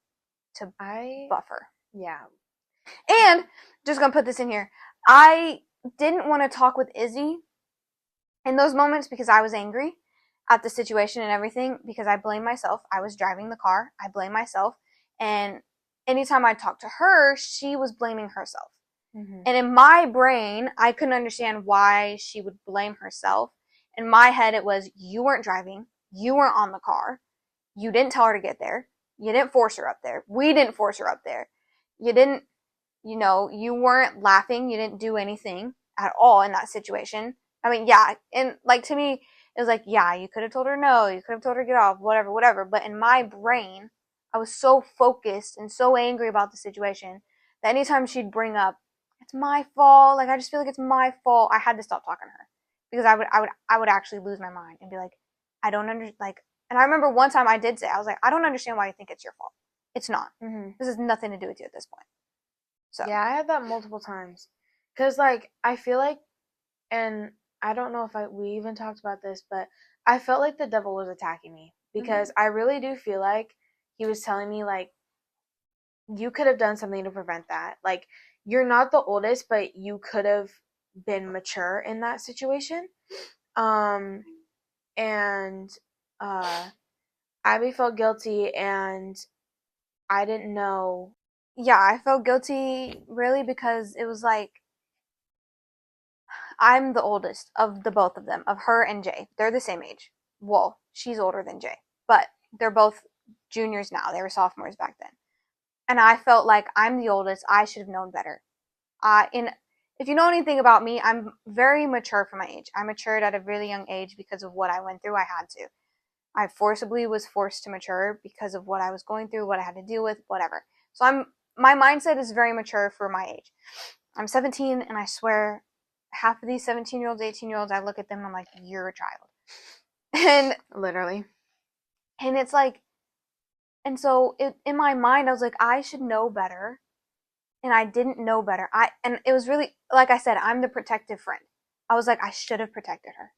to buffer. Yeah. And just gonna put this in here. I didn't want to talk with Izzy in those moments because I was angry at the situation and everything, because I blame myself. I was driving the car. I blame myself. And anytime I talked to her, she was blaming herself. Mm-hmm. And in my brain, I couldn't understand why she would blame herself. In my head, it was, you weren't driving. You weren't on the car. You didn't tell her to get there. You didn't force her up there. We didn't force her up there. You didn't, you weren't laughing. You didn't do anything at all in that situation. I mean, yeah. And like, to me, it was like, yeah, you could have told her no. You could have told her to get off, whatever, whatever. But in my brain, I was so focused and so angry about the situation that anytime she'd bring up, it's my fault, like, I just feel like it's my fault, I had to stop talking to her, because I would actually lose my mind and be like, I don't like. And I remember one time I did say, I was like, I don't understand why you think it's your fault. It's not. Mm-hmm. This has nothing to do with you at this point. So yeah, I had that multiple times, because like I feel like, and I don't know if we even talked about this, but I felt like the devil was attacking me, because I really do feel like he was telling me, like, you could have done something to prevent that. Like, you're not the oldest, but you could have been mature in that situation. And Abby felt guilty, and I didn't know. Yeah, I felt guilty really because it was like, I'm the oldest of the both of them, of her and Jay. They're the same age. Well, she's older than Jay, but they're both juniors now. They were sophomores back then. And I felt like I'm the oldest. I should have known better. If you know anything about me, I'm very mature for my age. I matured at a really young age because of what I went through. I had to. I forcibly was forced to mature because of what I was going through, what I had to deal with, whatever. So my mindset is very mature for my age. I'm 17, and I swear, half of these 17-year-olds, 18-year-olds, I look at them and I'm like, you're a child. And Literally. And it's like, and so in my mind, I was like, I should know better. And I didn't know better. And it was really, like I said, I'm the protective friend. I was like, I should have protected her.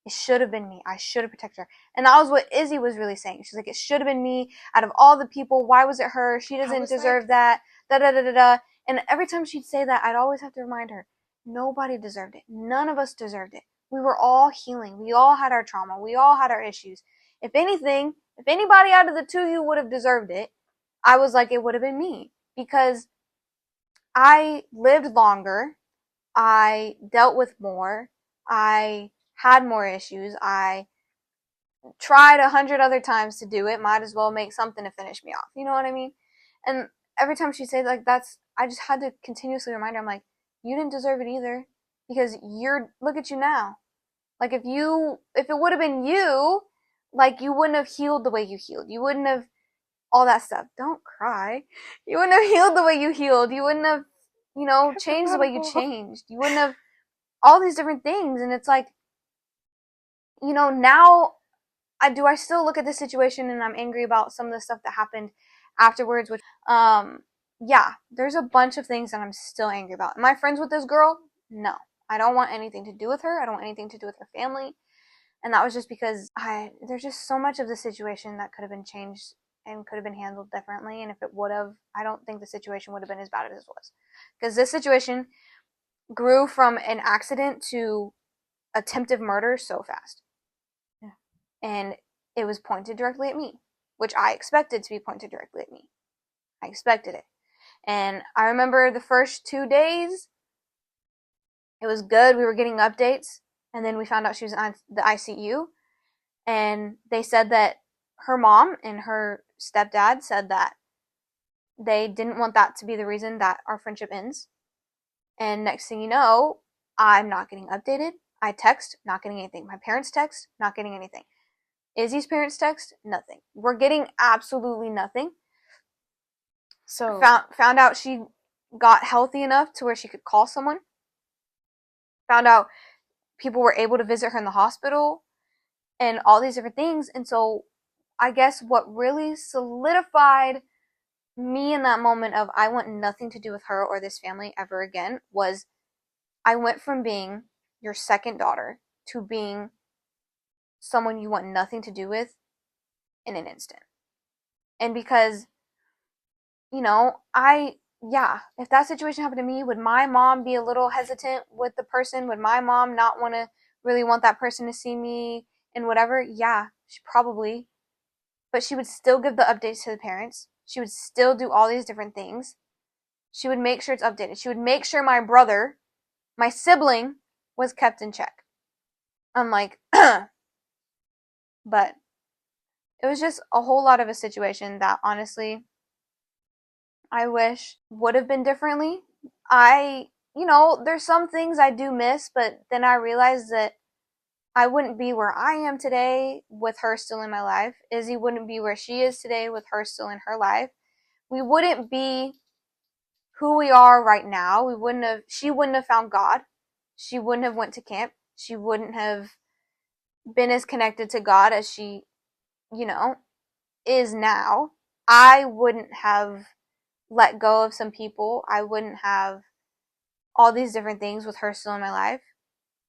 It should have been me. I should have protected her. And that was what Izzy was really saying. She's like, it should have been me. Out of all the people, why was it her? She doesn't deserve that. Da da da da da. And every time she'd say that, I'd always have to remind her, nobody deserved it. None of us deserved it. We were all healing. We all had our trauma. We all had our issues. If anything, if anybody out of the two of you would have deserved it, I was like, it would have been me. Because I lived longer. I dealt with more. I had more issues. I tried 100 other times to do it. Might as well make something to finish me off. You know what I mean? And every time she said like I just had to continuously remind her. I'm like, you didn't deserve it either, because look at you now. Like, if it would have been you, like, you wouldn't have healed the way you healed. You wouldn't have all that stuff. Don't cry. You wouldn't have healed the way you healed. You wouldn't have, changed the way you changed. You wouldn't have all these different things. And it's like, now I still look at this situation and I'm angry about some of the stuff that happened afterwards, which, yeah, there's a bunch of things that I'm still angry about. Am I friends with this girl? No. I don't want anything to do with her. I don't want anything to do with her family. And that was just because there's just so much of the situation that could have been changed and could have been handled differently. And if it would have, I don't think the situation would have been as bad as it was. Because this situation grew from an accident to attempted murder so fast. Yeah. And it was pointed directly at me, which I expected to be pointed directly at me. I expected it. And I remember the first 2 days, it was good. We were getting updates. And then we found out she was in the ICU. And they said that her mom and her stepdad said that they didn't want that to be the reason that our friendship ends. And next thing you know, I'm not getting updated. I text, not getting anything. My parents text, not getting anything. Izzy's parents text, nothing. We're getting absolutely nothing. So Found out she got healthy enough to where she could call someone. Found out people were able to visit her in the hospital and all these different things. And so I guess what really solidified me in that moment of I want nothing to do with her or this family ever again was I went from being your second daughter to being someone you want nothing to do with in an instant. And because, if that situation happened to me, would my mom be a little hesitant with the person? Would my mom not really want that person to see me and whatever? Yeah, she probably. But she would still give the updates to the parents. She would still do all these different things. She would make sure it's updated. She would make sure my brother, my sibling, was kept in check. I'm like, but it was just a whole lot of a situation that honestly I wish would have been differently. There's some things I do miss, but then I realized that I wouldn't be where I am today with her still in my life. Izzy wouldn't be where she is today with her still in her life. We wouldn't be who we are right now. She wouldn't have found God. She wouldn't have went to camp. She wouldn't have been as connected to God as she, is now. I wouldn't have let go of some people. I wouldn't have all these different things with her still in my life,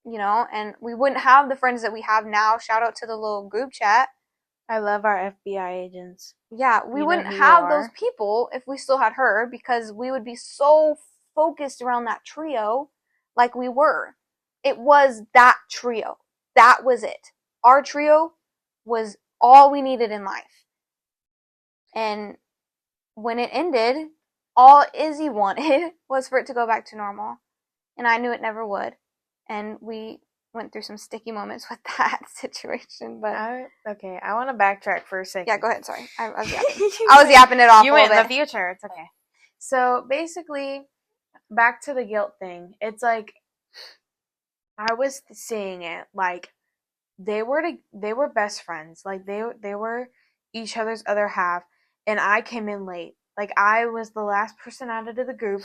and we wouldn't have the friends that we have now. Shout out to the little group chat. I love our FBI agents. Yeah, we wouldn't have those people if we still had her because we would be so focused around that trio like we were. It was that trio. That was it. Our trio was all we needed in life. And when it ended, all Izzy wanted was for it to go back to normal. And I knew it never would. And we went through some sticky moments with that situation. But I want to backtrack for a second. Yeah, go ahead. Sorry. I was yapping. I was yapping it off. You went in the future. It's okay. So basically, back to the guilt thing. It's like I was seeing it like they were best friends. Like they were each other's other half, and I came in late. Like I was the last person added to the group.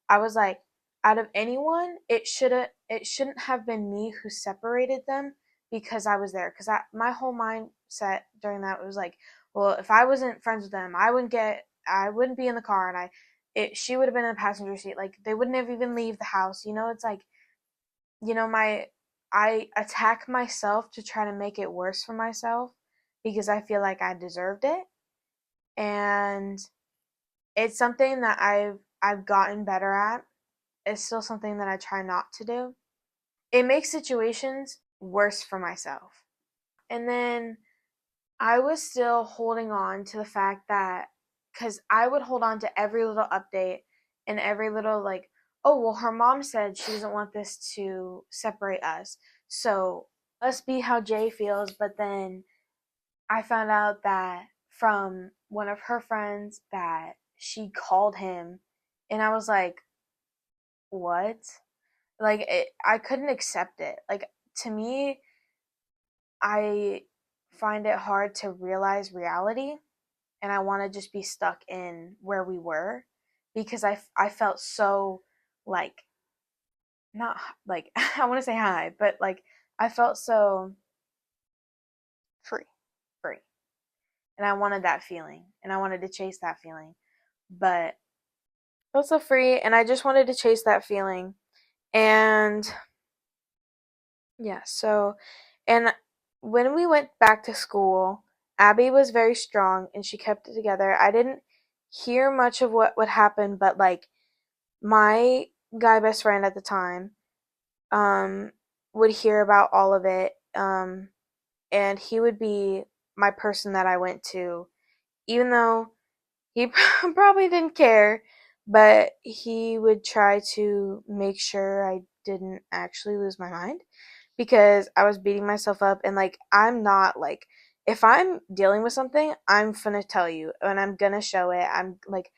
I was like, out of anyone, it shouldn't have been me who separated them because I was there. Because my whole mindset during that was like, well, if I wasn't friends with them, I wouldn't be in the car, and she would have been in the passenger seat. Like they wouldn't have even leave the house. It's like, I attack myself to try to make it worse for myself because I feel like I deserved it. And it's something that I've gotten better at. It's still something that I try not to do. It makes situations worse for myself. And then I was still holding on to the fact that, because I would hold on to every little update and every little like, oh, well, her mom said she doesn't want this to separate us. So must be how Jay feels. But then I found out that from one of her friends that she called him, and I was like, what? Like, I couldn't accept it. Like, to me, I find it hard to realize reality, and I want to just be stuck in where we were because I felt so like, not like I want to say high, but like I felt so free, and I wanted that feeling, and I wanted to chase that feeling, but I felt so free, and I just wanted to chase that feeling, and yeah. So, and when we went back to school, Abby was very strong, and she kept it together. I didn't hear much of what would happen, but like my guy best friend at the time, would hear about all of it. And he would be my person that I went to, even though he probably didn't care, but he would try to make sure I didn't actually lose my mind because I was beating myself up. And like, I'm not like, if I'm dealing with something, I'm gonna tell you and I'm gonna show it. I'm like,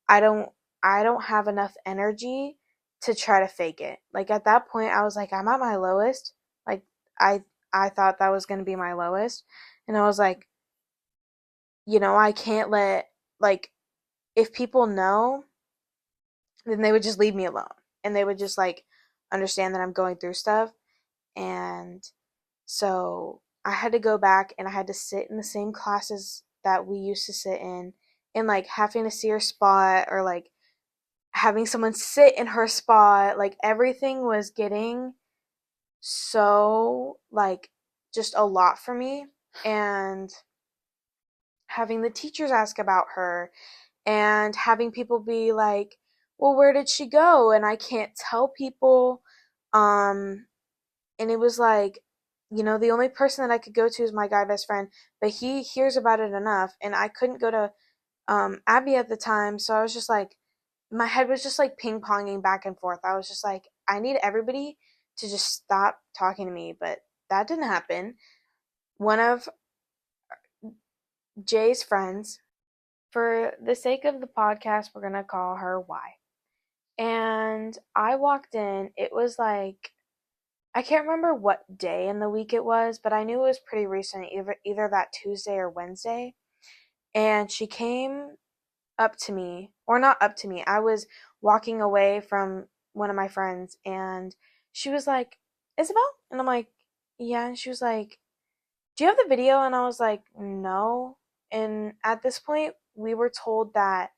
I don't I don't have enough energy to try to fake it. Like at that point I was like, I'm at my lowest. Like I I thought that was gonna be my lowest. And I was like, I can't let, like, if people know, then they would just leave me alone. And they would just like understand that I'm going through stuff. And so I had to go back and I had to sit in the same classes that we used to sit in, and like having to see her spot or like having someone sit in her spot. Like everything was getting so like just a lot for me. And having the teachers ask about her and having people be like, well, where did she go? And I can't tell people. And it was like, the only person that I could go to is my guy best friend, but he hears about it enough. And I couldn't go to Abby at the time. So I was just like, my head was just like ping ponging back and forth. I was just like, I need everybody to just stop talking to me. But that didn't happen. One of Jay's friends, for the sake of the podcast, we're going to call her Y. And I walked in, it was like, I can't remember what day in the week it was, but I knew it was pretty recent, either that Tuesday or Wednesday. And she came up to me, or not up to me. I was walking away from one of my friends, and she was like, Isabel? And I'm like, yeah. And she was like, do you have the video? And I was like, no. And at this point, we were told that,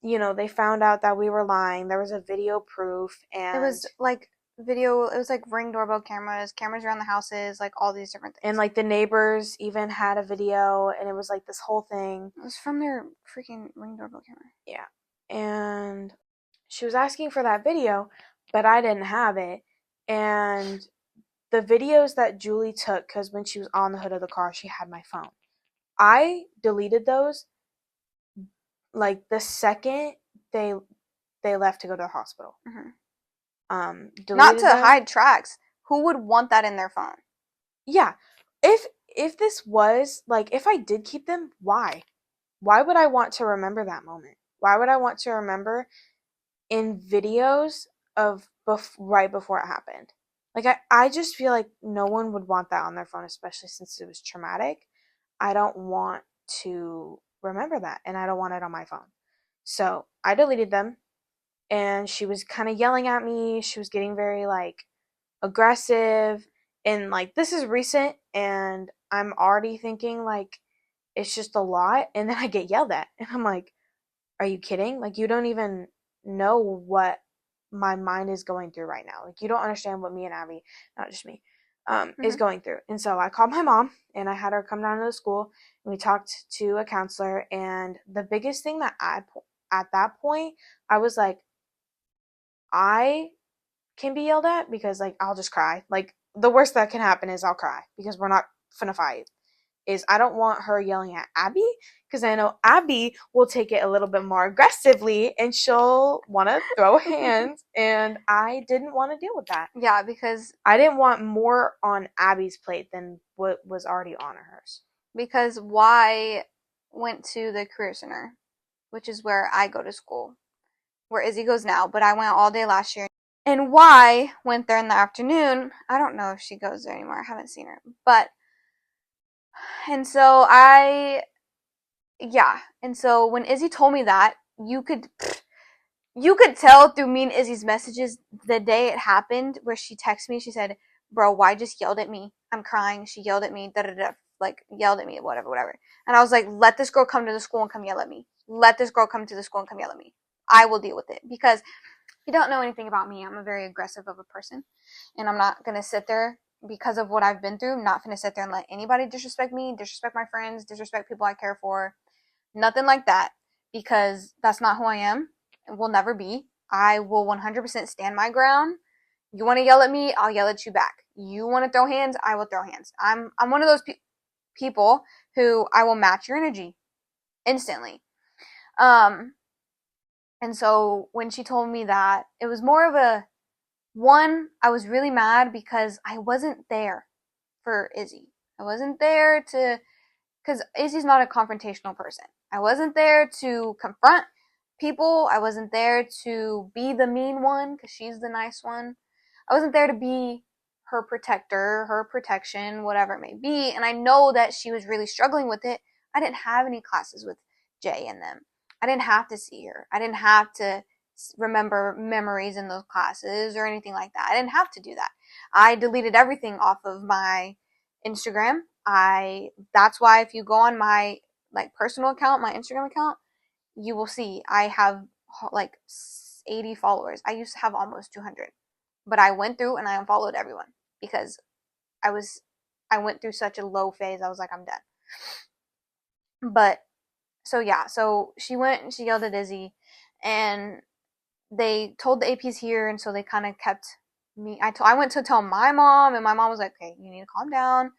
they found out that we were lying. There was a video proof, It and was like video. It was like Ring doorbell cameras around the houses, like all these different things. like the neighbors even had a video, and it was like this whole thing. It was from their freaking Ring doorbell camera. Yeah. And she was asking for that video, but I didn't have it. And the videos that Julie took, because when she was on the hood of the car, she had my phone. I deleted those like the second they left to go to the hospital. Not to Them. hide tracks. Who would want that in their phone? Yeah. If this was like, if I did keep them, why? Why would I want to remember that moment? Why would I want to remember in videos of right before it happened? Like I just feel like no one would want that on their phone, especially since it was traumatic. I don't want to remember that, and I don't want it on my phone. So I deleted them, and she was kind of yelling at me. She was getting very like aggressive, and like this is recent, and I'm already thinking like it's just a lot. And then I get yelled at, and I'm like, are you kidding? Like, you don't even know what my mind is going through right now. Like, you don't understand what me and Abby, not just me, is going through. And so I called my mom, and I had her come down to the school, and we talked to a counselor. And the biggest thing that at that point, I was like, I can be yelled at because like I'll just cry. Like the worst that can happen is I'll cry because we're not finna fight. Is I don't want her yelling at Abby because I know Abby will take it a little bit more aggressively and she'll want to throw hands, and I didn't want to deal with that. Yeah, because I didn't want more on Abby's plate than what was already on hers. Because Y went to the Career Center, which is where I go to school, where Izzy goes now, but I went all day last year. And Y went there in the afternoon. I don't know if she goes there anymore. I haven't seen her. And so And so when Izzy told me that, you could tell through me and Izzy's messages the day it happened, where she texted me, she said, bro, Y just yelled at me. I'm crying. She yelled at me, like yelled at me, whatever. And I was like, let this girl come to the school and come yell at me. Let this girl come to the school and come yell at me. I will deal with it. Because if you don't know anything about me, I'm a very aggressive of a person. And I'm not going to sit there, because of what I've been through, I'm not going to sit there and let anybody disrespect me, disrespect my friends, disrespect people I care for. Nothing like that. Because that's not who I am. It will never be. I will 100% stand my ground. You want to yell at me, I'll yell at you back. You want to throw hands, I will throw hands. I'm one of those people who I will match your energy instantly. And so when she told me that, it was more of a one, I was really mad because I wasn't there for Izzy. I wasn't there to, because Izzy's not a confrontational person. I wasn't there to confront people. I wasn't there to be the mean one because she's the nice one. I wasn't there to be her protector, her protection, whatever it may be. And I know that she was really struggling with it. I didn't have any classes with Jay in them. I didn't have to see her. I didn't have to remember memories in those classes or anything like that. I didn't have to do that. I deleted everything off of my Instagram. That's why if you go on my like personal account, my Instagram account, you will see I have like 80 followers. I used to have almost 200. But I went through and I unfollowed everyone because I went through such a low phase. I was like, I'm done. But so yeah, so she went and she yelled at Izzy, and they told the APs here, and so they kind of kept me. I went to tell my mom, and my mom was like, okay, you need to calm down,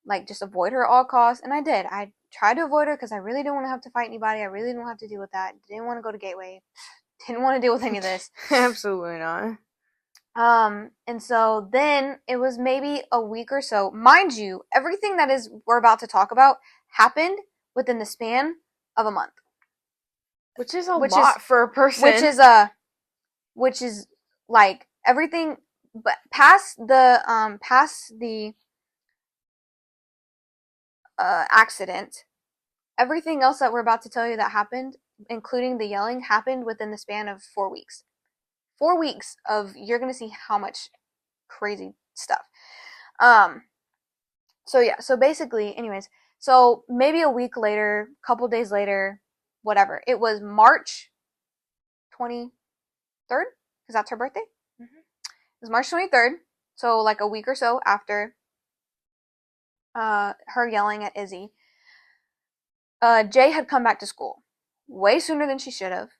like just avoid her at all costs. And I did. I tried to avoid her because I really didn't want to have to fight anybody. I really didn't have to deal with that. Didn't want to go to Gateway. Didn't want to deal with any of this. Absolutely not. And so then it was maybe a week or so. Mind you, everything that we're about to talk about happened within the span of a month. Which is a lot for a person. Which is like everything, but past the accident, everything else that we're about to tell you that happened, including the yelling, happened within the span of 4 weeks. 4 weeks of, you're going to see how much crazy stuff. So yeah, so basically, anyways, so maybe a week later, couple days later, whatever, it was March 23rd, because that's her birthday. It was March 23rd, so like a week or so after her yelling at Izzy. Jay had come back to school way sooner than she should have.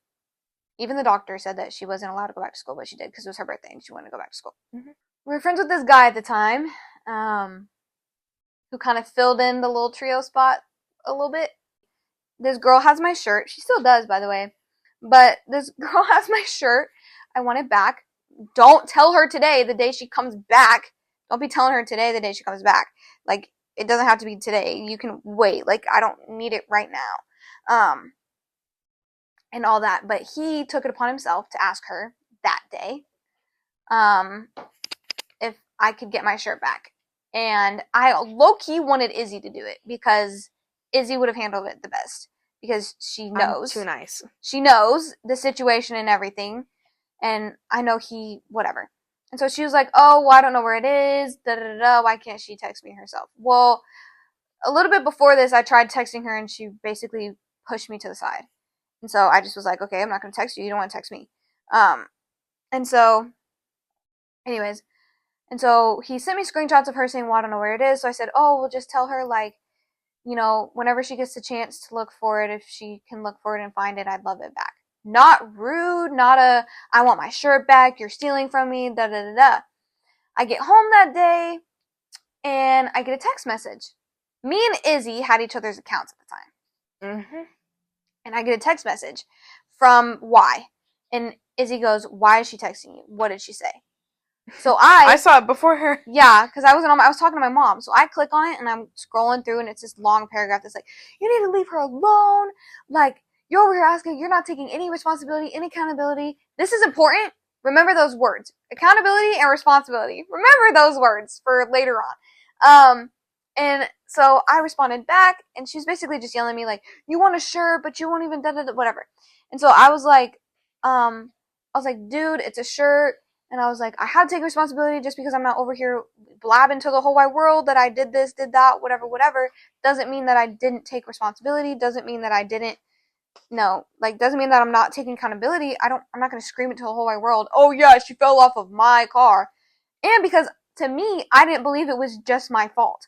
Even the doctor said that she wasn't allowed to go back to school, but she did because it was her birthday and she wanted to go back to school. We were friends with this guy at the time, who kind of filled in the little trio spot a little bit. This girl has my shirt. She still does, by the way. But this girl has my shirt. I want it back. Don't tell her today, the day she comes back. Don't be telling her today, the day she comes back. Like, it doesn't have to be today. You can wait. Like, I don't need it right now. And all that. But he took it upon himself to ask her that day, if I could get my shirt back. And I low-key wanted Izzy to do it because Izzy would have handled it the best. Because she knows. I'm too nice. She knows the situation and everything. And I know whatever. And so she was like, oh, well, I don't know where it is. Da-da-da-da. Why can't she text me herself? Well, a little bit before this, I tried texting her and she basically pushed me to the side. And so I just was like, okay, I'm not going to text you. You don't want to text me. And so, anyways. And so he sent me screenshots of her saying, well, I don't know where it is. So I said, oh, well, just tell her, like, you know, whenever she gets the chance to look for it, if she can look for it and find it, I'd love it back. Not rude, not I want my shirt back, you're stealing from me, da da da da. I get home that day, and I get a text message. Me and Izzy had each other's accounts at the time. And I get a text message from Y. And Izzy goes, why is she texting you? What did she say? So I saw it before her. Yeah, because I was talking to my mom. So I click on it and I'm scrolling through and it's this long paragraph that's like, you need to leave her alone. Like, you're over here asking, you're not taking any responsibility, any accountability. This is important. Remember those words. Accountability and responsibility. Remember those words for later on. And so I responded back and she's basically just yelling at me like, you want a shirt, but you won't even whatever. And so I was like, dude, it's a shirt. And I was like, I have to take responsibility just because I'm not over here blabbing to the whole wide world that I did this, did that, whatever. Doesn't mean that I didn't take responsibility. Doesn't mean that I didn't, doesn't mean that I'm not taking accountability. I'm not going to scream it to the whole wide world. Oh yeah, she fell off of my car. And because to me, I didn't believe it was just my fault.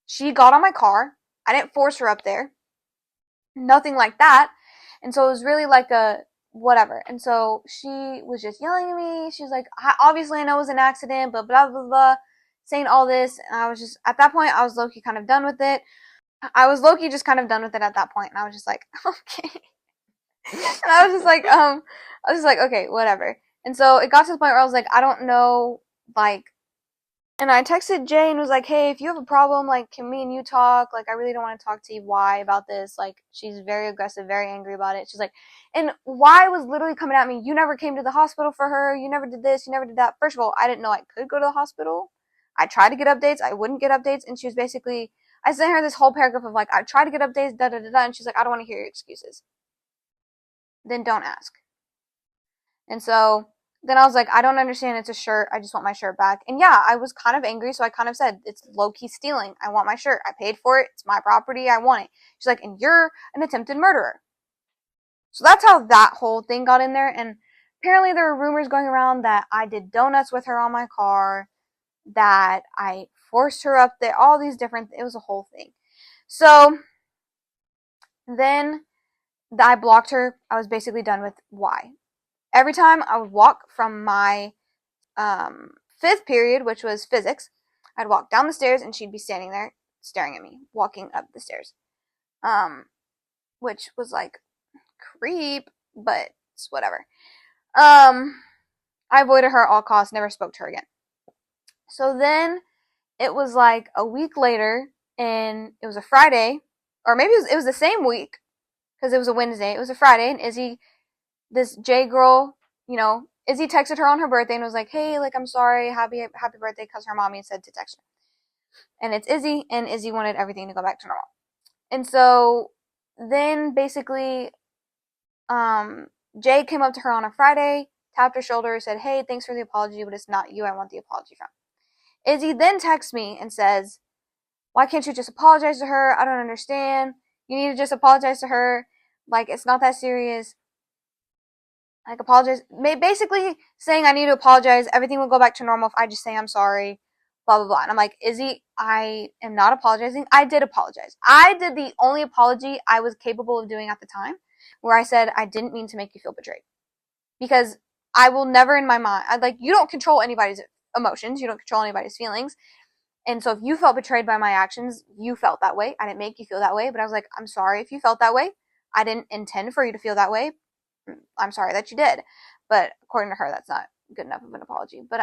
She got on my car. I didn't force her up there. Nothing like that. And so it was really like whatever. And so she was just yelling at me. She was like, obviously I know it was an accident, but blah, blah, blah, saying all this. And I was just, at that point, I was low-key kind of done with it. I was low-key just kind of done with it at that point. And I was just like, okay. And I was just like, okay, whatever. And so it got to the point where I was like, I don't know, like, and I texted Jay and was like, hey, if you have a problem, like, can me and you talk? Like, I really don't want to talk to Y about this. Like, she's very aggressive, very angry about it. She's like, and Y was literally coming at me. You never came to the hospital for her. You never did this. You never did that. First of all, I didn't know I could go to the hospital. I tried to get updates. I wouldn't get updates. And she was basically, I sent her this whole paragraph of like, I tried to get updates, da da da da. And she's like, I don't want to hear your excuses. Then don't ask. And so then I was like, I don't understand. It's a shirt. I just want my shirt back. And yeah, I was kind of angry. So I kind of said, it's low key stealing. I want my shirt. I paid for it. It's my property. I want it. She's like, and you're an attempted murderer. So that's how that whole thing got in there. And apparently there were rumors going around that I did donuts with her on my car, that I forced her up there, all these different, it was a whole thing. So then I blocked her. I was basically done with Y. Every time I would walk from my fifth period, which was physics, I'd walk down the stairs and she'd be standing there staring at me, walking up the stairs. Which was like creep, but it's whatever. I avoided her at all costs, never spoke to her again. So then it was like a week later, and it was a Friday, or maybe it was the same week, because it was a Wednesday. It was a Friday, and Izzy, this J girl, Izzy texted her on her birthday and was like, hey, like, I'm sorry, happy birthday, because her mommy said to text her. And it's Izzy, and Izzy wanted everything to go back to normal. And so then basically, Jay came up to her on a Friday, tapped her shoulder, said, hey, thanks for the apology, but it's not you I want the apology from. Izzy then texts me and says, why can't you just apologize to her? I don't understand. You need to just apologize to her. Like, it's not that serious. Like, apologize. Basically saying I need to apologize. Everything will go back to normal if I just say I'm sorry. Blah, blah, blah. And I'm like, Izzy, I am not apologizing. I did apologize. I did the only apology I was capable of doing at the time, where I said I didn't mean to make you feel betrayed. Because I will never in my mind, you don't control anybody's emotions. You don't control anybody's feelings. And so if you felt betrayed by my actions, you felt that way. I didn't make you feel that way, but I was like, I'm sorry if you felt that way. I didn't intend for you to feel that way. I'm sorry that you did. But according to her, that's not good enough of an apology. But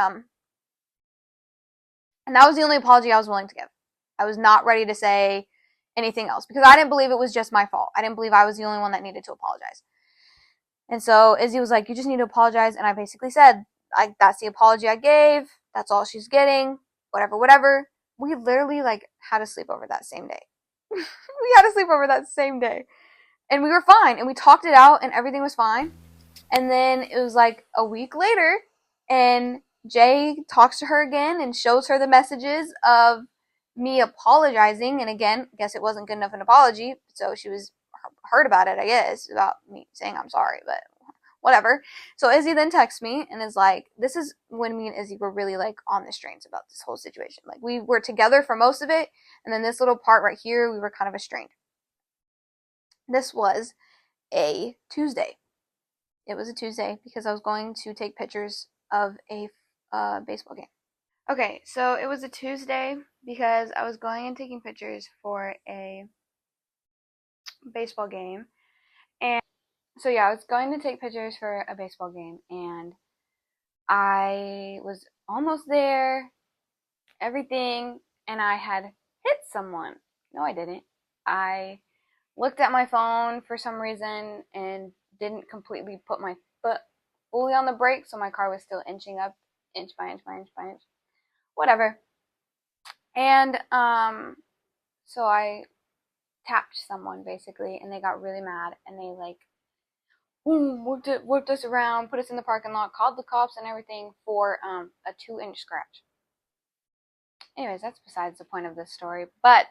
and that was the only apology I was willing to give. I was not ready to say anything else because I didn't believe it was just my fault. I didn't believe I was the only one that needed to apologize. And so Izzy was like, you just need to apologize. And I basically said, that's the apology I gave. That's all she's getting. Whatever, whatever. We literally had a sleepover that same day. We had a sleepover that same day. And we were fine. And we talked it out and everything was fine. And then it was like a week later and Jay talks to her again and shows her the messages of me apologizing. And again, I guess it wasn't good enough an apology. So she was hurt about it, I guess, about me saying I'm sorry, but whatever. So Izzy then texts me and is like, this is when me and Izzy were really on the strains about this whole situation. Like we were together for most of it, and then this little part right here, we were kind of estranged. This was a Tuesday. It was a Tuesday because I was going to take pictures of a baseball game. Okay, so it was a Tuesday because I was going and taking pictures for a baseball game. And so yeah, I was going to take pictures for a baseball game and I was almost there, everything, and I had hit someone. No, I didn't. I looked at my phone for some reason and didn't completely put my foot fully on the brake, so my car was still inching up, inch by inch by inch by inch. Whatever. And so I tapped someone basically, and they got really mad, and they boom, whipped us around, put us in the parking lot, called the cops and everything for a 2-inch scratch. Anyways, that's besides the point of this story. But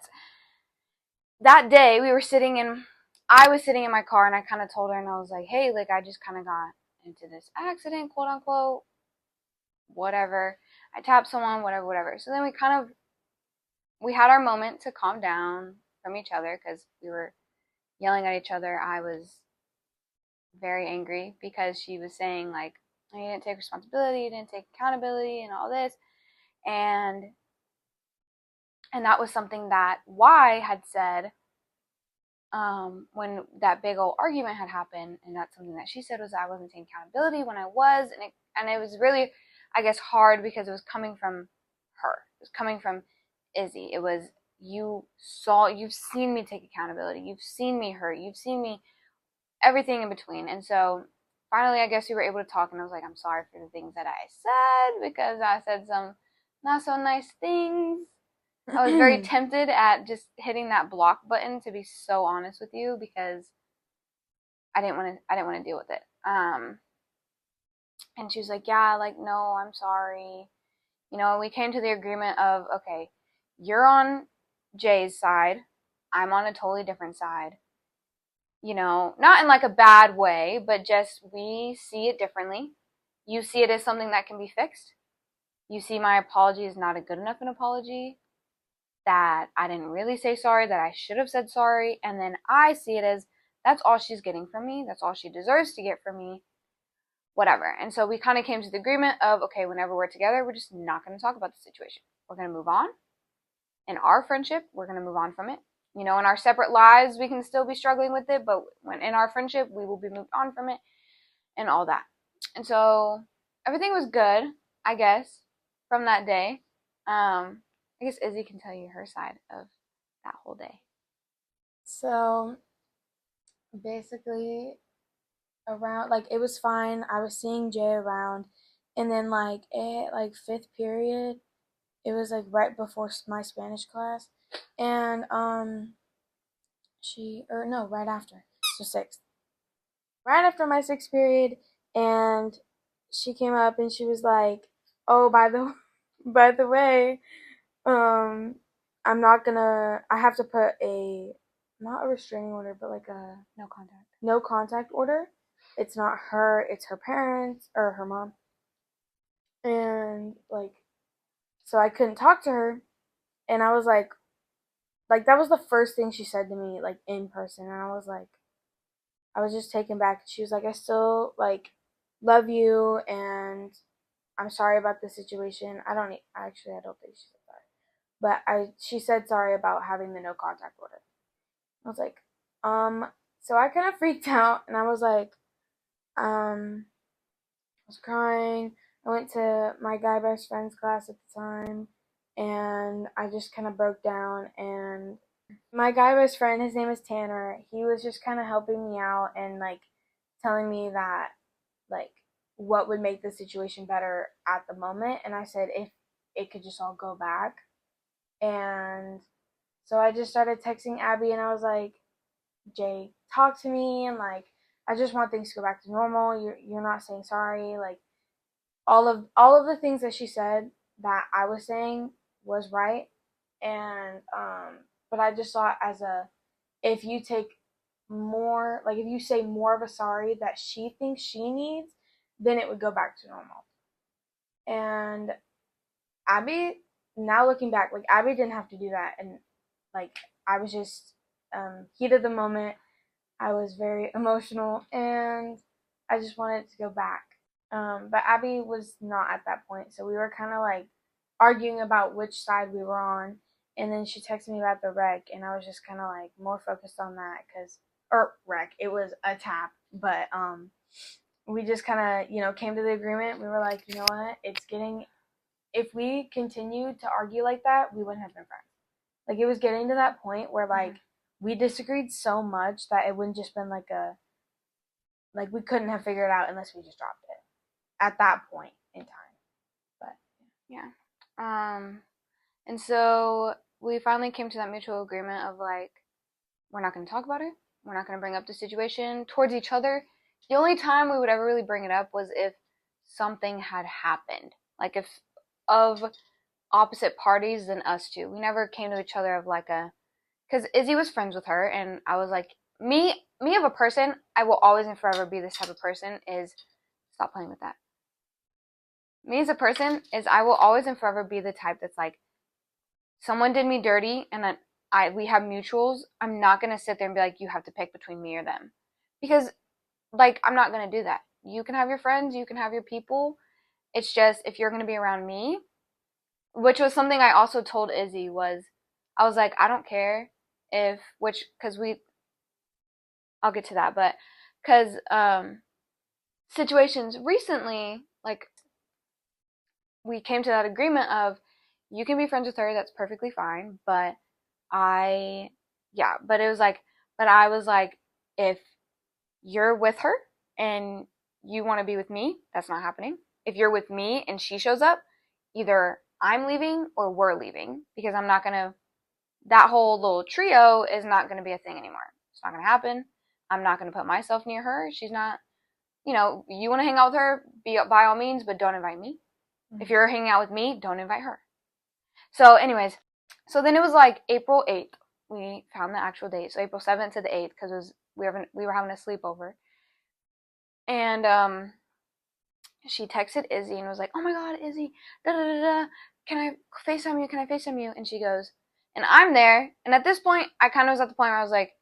that day I was sitting in my car and I kind of told her and I was like, hey, I just kind of got into this accident, quote unquote, whatever. I tapped someone, whatever, whatever. So then we had our moment to calm down from each other because we were yelling at each other. I was very angry because she was saying like, you didn't take responsibility, you didn't take accountability, and all this, and that was something that Y had said when that big old argument had happened, and that's something that she said was I wasn't taking accountability when I was, and it was really, I guess, hard because it was coming from her. It was coming from Izzy. It was you've seen me take accountability, you've seen me hurt, you've seen me everything in between, and so finally, I guess we were able to talk, and I was like, I'm sorry for the things that I said because I said some not so nice things. I was very tempted at just hitting that block button, to be so honest with you, because I didn't want to deal with it. And she was like, yeah, like, no, I'm sorry. We came to the agreement of, okay, you're on Jay's side, I'm on a totally different side. Not in like a bad way, but just we see it differently. You see it as something that can be fixed. You see my apology is not a good enough an apology, that I didn't really say sorry, that I should have said sorry, and then I see it as that's all she's getting from me, that's all she deserves to get from me, whatever. And so we kind of came to the agreement of, okay, whenever we're together, we're just not going to talk about the situation. We're going to move on. In our friendship, we're going to move on from it. In our separate lives, we can still be struggling with it, but when in our friendship, we will be moved on from it and all that. And so everything was good, I guess, from that day. I guess Izzy can tell you her side of that whole day. So basically, around like it was fine. I was seeing Jay around, and then like fifth period, it was like right before my Spanish class, and right after, so sixth, right after my sixth period, and she came up and she was like, "Oh, by the way, um, I have to put not a restraining order, but like a no contact order. It's not her, it's her parents or her mom." And like, so I couldn't talk to her, and I was like that was the first thing she said to me, like in person, and I was just taken back. She was like, "I still like love you, and I'm sorry about the situation." I don't think she said sorry, but she said sorry about having the no contact order. I was like, so I kind of freaked out, and I was like, I was crying. I went to my guy best friend's class at the time, and I just kind of broke down. And my guy best friend, his name is Tanner, he was just kind of helping me out and like telling me that like what would make the situation better at the moment. And I said if it could just all go back. And so I just started texting Abby, and I was like, Jay, talk to me, and like I just want things to go back to normal. You're not saying sorry, like all of the things that she said that I was saying was right, and but I just saw it as if you take more, like if you say more of a sorry that she thinks she needs, then it would go back to normal. And Abby, now looking back, like Abby didn't have to do that, and like I was just heat of the moment. I was very emotional, and I just wanted to go back. But Abby was not at that point, so we were kind of like arguing about which side we were on. And then she texted me about the wreck, and I was just kind of like more focused on that or wreck. It was a tap, but we just kind of came to the agreement. We were like, you know what, if we continued to argue like that, we wouldn't have been friends. Like it was getting to that point where like we disagreed so much that it wouldn't just been like we couldn't have figured it out unless we just dropped it at that point in time. But yeah. And so we finally came to that mutual agreement of like, we're not going to talk about it. We're not going to bring up the situation towards each other. The only time we would ever really bring it up was if something had happened, like if of opposite parties than us two. We never came to each other of like because Izzy was friends with her, and I was like, me of a person, I will always and forever be this type of person. Is stop playing with that. Me as a person is I will always and forever be the type that's like, someone did me dirty, and then we have mutuals. I'm not gonna sit there and be like, you have to pick between me or them, because like, I'm not going to do that. You can have your friends, you can have your people. It's just, if you're going to be around me, which was something I also told Izzy, was, I was like, I don't care if, because I'll get to that, but, because, situations recently, like, we came to that agreement of, you can be friends with her, that's perfectly fine, but I, yeah, but it was like, but I was like, if you're with her and you want to be with me, that's not happening. If you're with me and she shows up, either I'm leaving or we're leaving, because I'm not gonna, that whole little trio is not gonna be a thing anymore. It's not gonna happen. I'm not gonna put myself near her. She's not, you want to hang out with her, be by all means, but don't invite me. If you're hanging out with me, don't invite her. So anyways, so then it was like April 8th. We found the actual date. So April 7th to the 8th, because we were having a sleepover. And she texted Izzy and was like, "Oh my God, Izzy, da da da da, can I FaceTime you? Can I FaceTime you?" And she goes, and I'm there. And at this point, I kind of was at the point where I was like,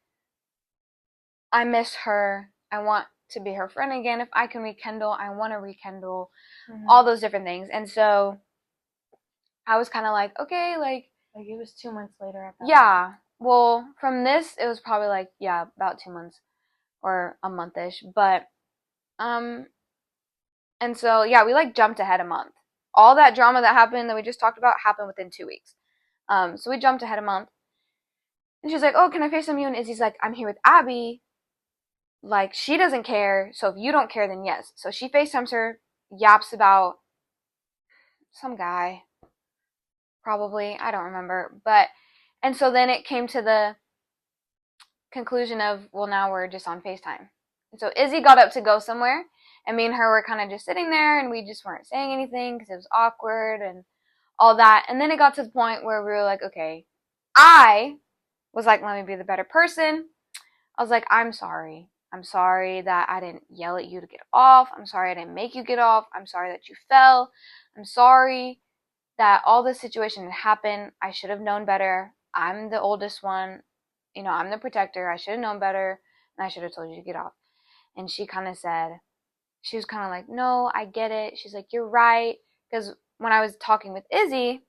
I miss her. I want to be her friend again. If I can rekindle, I want to rekindle. All those different things. And so I was kind of like, okay, like it was 2 months later at that yeah. point. Well, from this, it was probably like, yeah, about 2 months or a month-ish. But, and so, yeah, we like jumped ahead a month. All that drama that happened that we just talked about happened within 2 weeks. So we jumped ahead a month. And she's like, "Oh, can I FaceTime you?" And Izzy's like, "I'm here with Abby. Like, she doesn't care. So if you don't care, then yes." So she FaceTimes her, yaps about some guy. Probably. I don't remember. But, and so then it came to the conclusion of, well, now we're just on FaceTime. And so Izzy got up to go somewhere, and me and her were kind of just sitting there, and we just weren't saying anything because it was awkward and all that. And then it got to the point where we were like, okay, I was like, let me be the better person. I was like, I'm sorry. I'm sorry that I didn't yell at you to get off. I'm sorry I didn't make you get off. I'm sorry that you fell. I'm sorry that all this situation had happened. I should have known better. I'm the oldest one. I'm the protector. I should have known better, and I should have told you to get off. And she kind of said, she was kind of like, no, I get it. She's like, you're right. Because when I was talking with Izzy,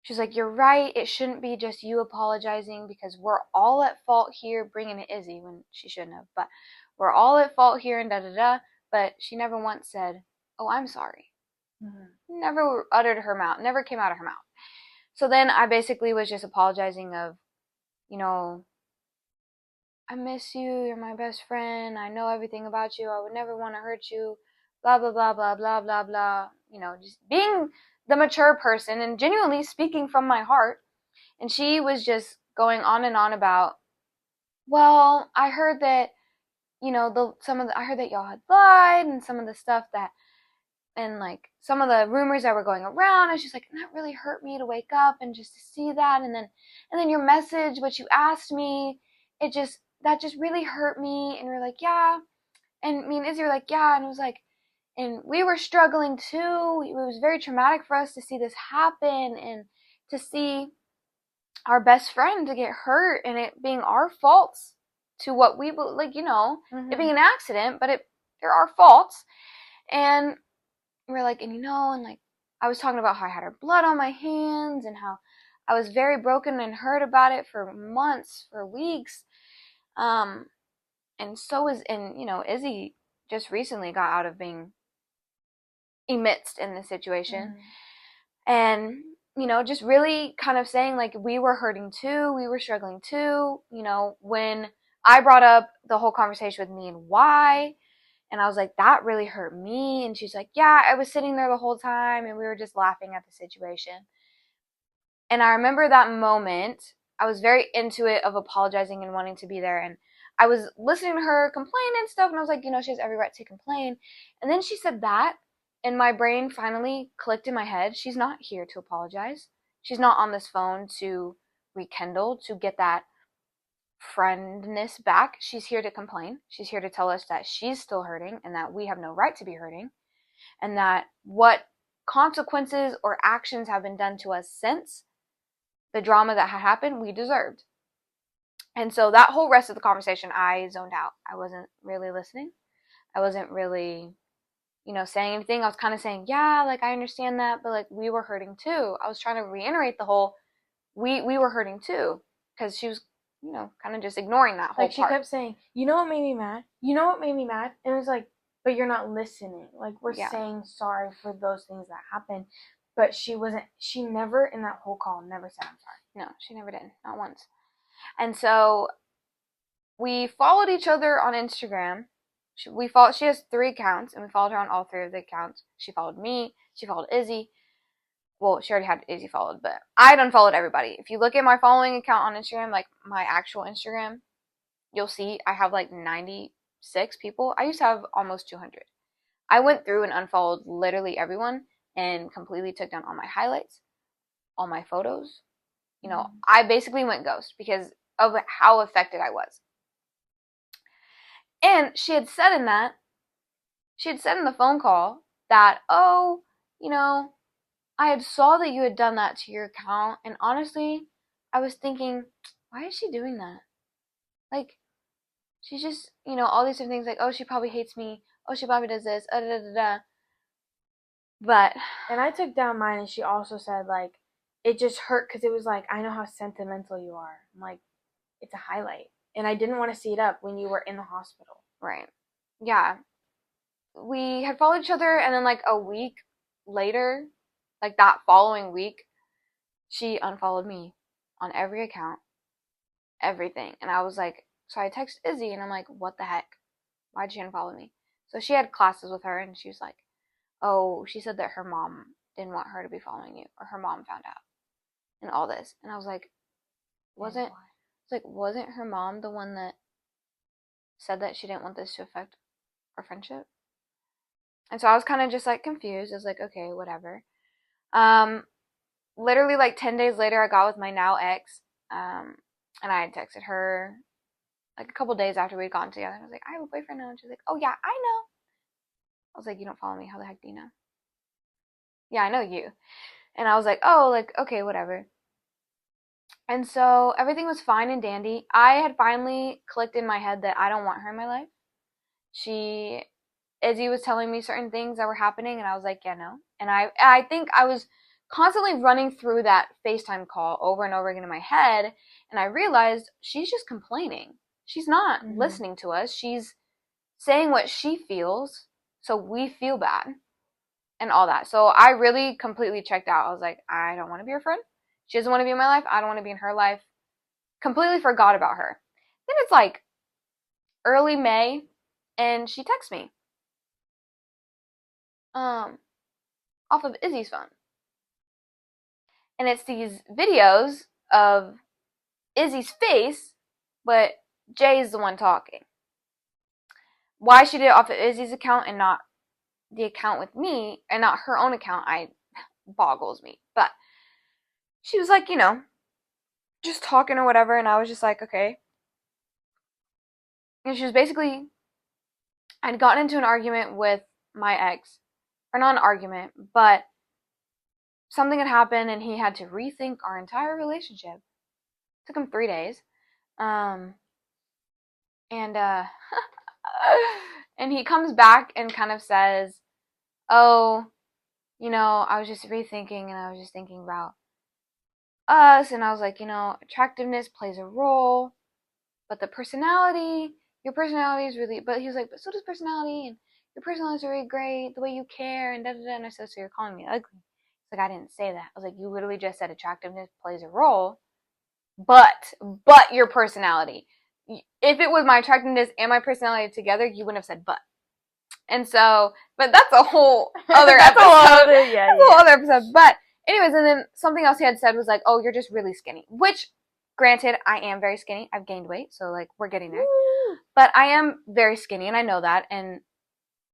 she's like, you're right. It shouldn't be just you apologizing, because we're all at fault here, bringing it Izzy when she shouldn't have. But we're all at fault here and da-da-da. But she never once said, oh, I'm sorry. Never uttered her mouth, never came out of her mouth. So then I basically was just apologizing of, I miss you, you're my best friend, I know everything about you, I would never want to hurt you, blah, blah, blah, blah, blah, blah, blah. Just being the mature person and genuinely speaking from my heart. And she was just going on and on about, well, I heard that, I heard that y'all had lied and some of the stuff that, and like some of the rumors that were going around. And she's like, and that really hurt me to wake up and just to see that. And then your message, what you asked me, that just really hurt me. And we're like, yeah. And me and Izzy were like, yeah. And it was like, and we were struggling too. It was very traumatic for us to see this happen and to see our best friend to get hurt and it being our faults to what we like, it being an accident, but they're our faults. And we're like, and like, I was talking about how I had her blood on my hands and how I was very broken and hurt about it for months, for weeks. And so Izzy just recently got out of being immersed in the situation. And, just really kind of saying like, we were hurting too, we were struggling too, when I brought up the whole conversation with me and why. And I was like, that really hurt me. And she's like, yeah, I was sitting there the whole time and we were just laughing at the situation. And I remember that moment, I was very into it of apologizing and wanting to be there. And I was listening to her complain and stuff. And I was like, she has every right to complain. And then she said that. And my brain finally clicked in my head. She's not here to apologize. She's not on this phone to rekindle, to get that friendness back. She's here to complain. She's here to tell us that she's still hurting and that we have no right to be hurting, and that what consequences or actions have been done to us since the drama that had happened, we deserved. And so that whole rest of the conversation, I zoned out. I wasn't really listening. I wasn't really, saying anything. I was kind of saying, yeah, like, I understand that, but, like, we were hurting too. I was trying to reiterate the whole, we were hurting too, because she was, kind of just ignoring that whole Like, she part. kept saying, you know what made me mad? You know what made me mad? And it was like, but you're not listening. Like, we're saying sorry for those things that happened. But she never in that whole call never said I'm sorry. No, she never did. Not once. And so we followed each other on Instagram. She has 3 accounts, and we followed her on all 3 of the accounts. She followed me. She followed Izzy. Well, she already had Izzy followed, but I'd unfollowed everybody. If you look at my following account on Instagram, like my actual Instagram, you'll see I have like 96 people. I used to have almost 200. I went through and unfollowed literally everyone and completely took down all my highlights, all my photos. I basically went ghost because of how affected I was. And she had said in the phone call that, I had saw that you had done that to your account, and honestly, I was thinking, why is she doing that? Like, she's just, all these different things, like, oh, she probably hates me, oh, she probably does this, da da da da. But, and I took down mine, and she also said, like, it just hurt, because it was like, I know how sentimental you are. I'm like, it's a highlight. And I didn't want to see it up when you were in the hospital. Right. Yeah. We had followed each other, and then, like, a week later, like, that following week, she unfollowed me on every account, everything. And I was like, so I texted Izzy, and I'm like, what the heck? Why'd she unfollow me? So she had classes with her, and she was like, oh, she said that her mom didn't want her to be following you, or her mom found out, and all this. And I was like, wasn't her mom the one that said that she didn't want this to affect our friendship? And so I was kind of just, like, confused. I was like, okay, whatever. Literally, like, 10 days later, I got with my now ex, and I had texted her, like, a couple days after we'd gotten together. I was like, I have a boyfriend now. And she's like, oh, yeah, I know. I was like, you don't follow me. How the heck do you know? Yeah, I know you. And I was like, oh, like, okay, whatever. And so everything was fine and dandy. I had finally clicked in my head that I don't want her in my life. Izzy was telling me certain things that were happening, and I was like, yeah, no. And I think I was constantly running through that FaceTime call over and over again in my head, and I realized she's just complaining. She's not listening to us. She's saying what she feels, so we feel bad and all that. So I really completely checked out. I was like, I don't want to be her friend. She doesn't want to be in my life. I don't want to be in her life. Completely forgot about her. Then it's like early May, and she texts me. Off of Izzy's phone. And it's these videos of Izzy's face, but Jay's the one talking. Why she did it off of Izzy's account and not the account with me, and not her own account, boggles me. But she was like, just talking or whatever, and I was just like, okay. And she was basically, I'd gotten into an argument with my ex, or not an argument, but something had happened, and he had to rethink our entire relationship. It took him 3 days. And he comes back and kind of says, oh, I was just rethinking, and I was just thinking about us, and I was like, attractiveness plays a role, but your personality is really, but he was like, but so does personality, and your personality is really great, the way you care, and da-da-da, and I said, so you're calling me ugly? It's like, I didn't say that. I was like, you literally just said attractiveness plays a role, but your personality. If it was my attractiveness and my personality together, you wouldn't have said but. And so, but that's a whole other episode. That's a whole other episode. But anyways, and then something else he had said was like, oh, you're just really skinny. Which, granted, I am very skinny. I've gained weight, so, like, we're getting there. Woo! But I am very skinny, and I know that. And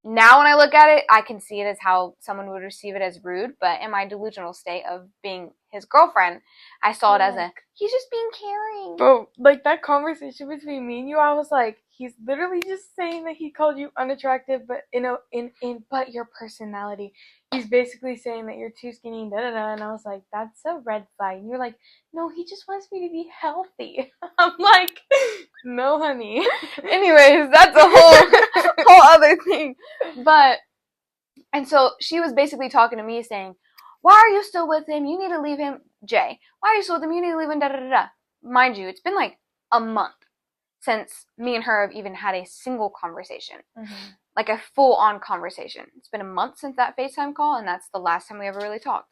now when I look at it, I can see it as how someone would receive it as rude. But in my delusional state of being his girlfriend, I saw it as he's just being caring. Bro, like, that conversation between me and you, I was like, he's literally just saying that he called you unattractive, but but your personality. He's basically saying that you're too skinny, da-da-da, and I was like, that's a red flag. And you're like, no, he just wants me to be healthy. I'm like, no, honey. Anyways, that's a whole other thing. But, and so she was basically talking to me saying, why are you still with him? You need to leave him. Jay, why are you still with him? You need to leave him, da da da da. Mind you, it's been like a month since me and her have even had a single conversation. Mm-hmm. Like a full-on conversation. It's been a month since that FaceTime call, and that's the last time we ever really talked.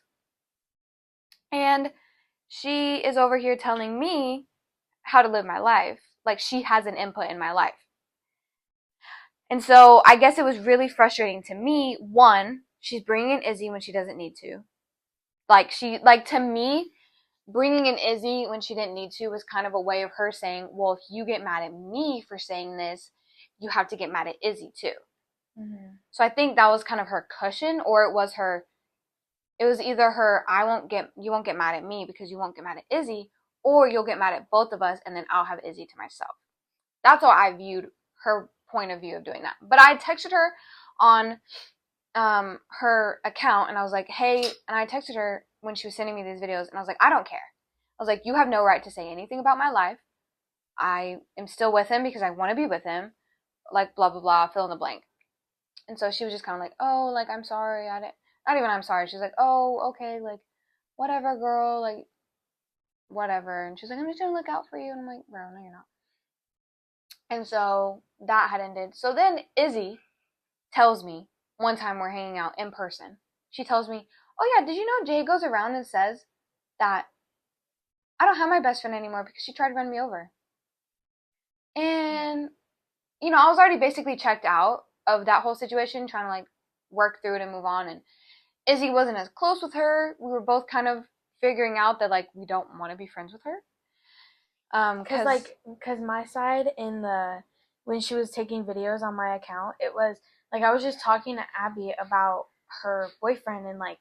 And she is over here telling me how to live my life. Like, she has an input in my life. And so I guess it was really frustrating to me. One, she's bringing in Izzy when she doesn't need to. To me, bringing in Izzy when she didn't need to was kind of a way of her saying, well, if you get mad at me for saying this, you have to get mad at Izzy too. Mm-hmm. So I think that was kind of her cushion, or it was either her, you won't get mad at me because you won't get mad at Izzy, or you'll get mad at both of us and then I'll have Izzy to myself. That's how I viewed her point of view of doing that. But I texted her on her account, and I was like, hey, and I texted her when she was sending me these videos, and I was like, I don't care. I was like, you have no right to say anything about my life. I am still with him because I want to be with him. Like, blah, blah, blah, fill in the blank. And so she was just kind of like, oh, like, I'm sorry. Not even I'm sorry. She's like, oh, okay, like, whatever, girl, like, whatever. And she's like, I'm just going to look out for you. And I'm like, bro, no, you're not. And so that had ended. So then Izzy tells me, one time we're hanging out in person, she tells me, oh yeah, did you know Jay goes around and says that I don't have my best friend anymore because she tried to run me over. And, you know, I was already basically checked out of that whole situation, trying to like work through it and move on. And Izzy wasn't as close with her. We were both kind of figuring out that like we don't want to be friends with her. Cause my side when she was taking videos on my account, it was like I was just talking to Abby about her boyfriend, and like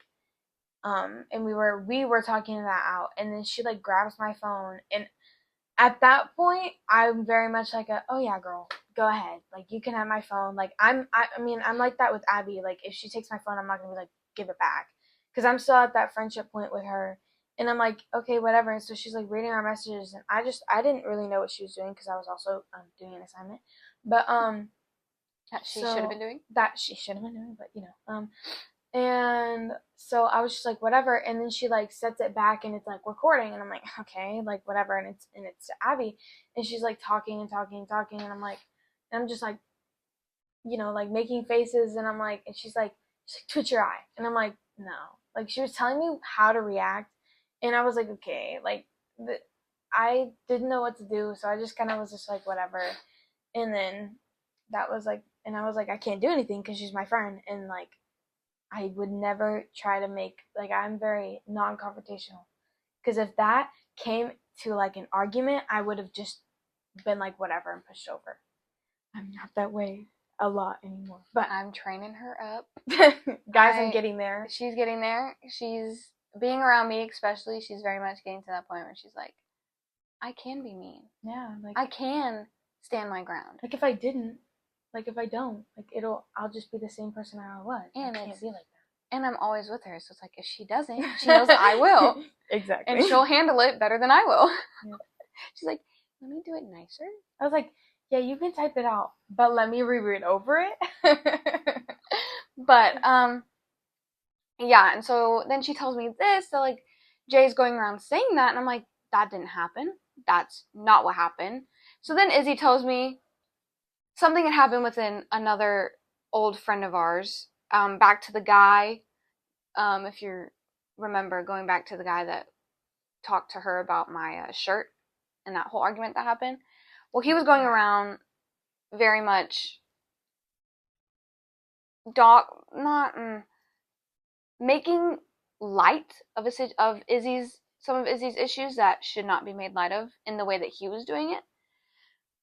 and we were talking that out, and then she like grabs my phone, and at that point I'm very much like oh yeah, girl, go ahead, like you can have my phone. Like I mean I'm like that with Abby. Like if she takes my phone, I'm not gonna be like give it back, because I'm still at that friendship point with her. And I'm like, okay, whatever. And so she's like reading our messages, and I didn't really know what she was doing because I was also doing an assignment. But that she should have been doing. But you know, and so I was just like, whatever. And then she like sets it back, and it's like recording, and I'm like, okay, like whatever. And it's to Abby, and she's like talking and talking and talking, and I'm just like, you know, like making faces, and I'm like, and she's like, twitch your eye, and I'm like, no. Like she was telling me how to react. And I was like, okay, like, I didn't know what to do, so I just kind of was just like, whatever. And then that was like, and I was like, I can't do anything because she's my friend, and like, I would never try to make, like, I'm very non-confrontational. Because if that came to like an argument, I would have just been like, whatever, and pushed over. I'm not that way a lot anymore, but I'm training her up. Guys, I'm getting there. She's getting there. She's being around me, especially. She's very much getting to that point where she's like, I can be mean. Yeah, like I can stand my ground. Like if I didn't, like if I don't, like I'll just be the same person I was. And I can't be like that. And I'm always with her, so it's like if she doesn't, she knows I will. Exactly. And she'll handle it better than I will. Yeah. She's like, let me do it nicer. I was like, yeah, you can type it out, but let me reread over it. But yeah, and so then she tells me this, so like Jay's going around saying that, and I'm like, that didn't happen. That's not what happened. So then Izzy tells me something had happened with another old friend of ours. Back to the guy, if you remember, going back to the guy that talked to her about my shirt and that whole argument that happened. Well, he was going around very much making light of some of Izzy's issues that should not be made light of in the way that he was doing it,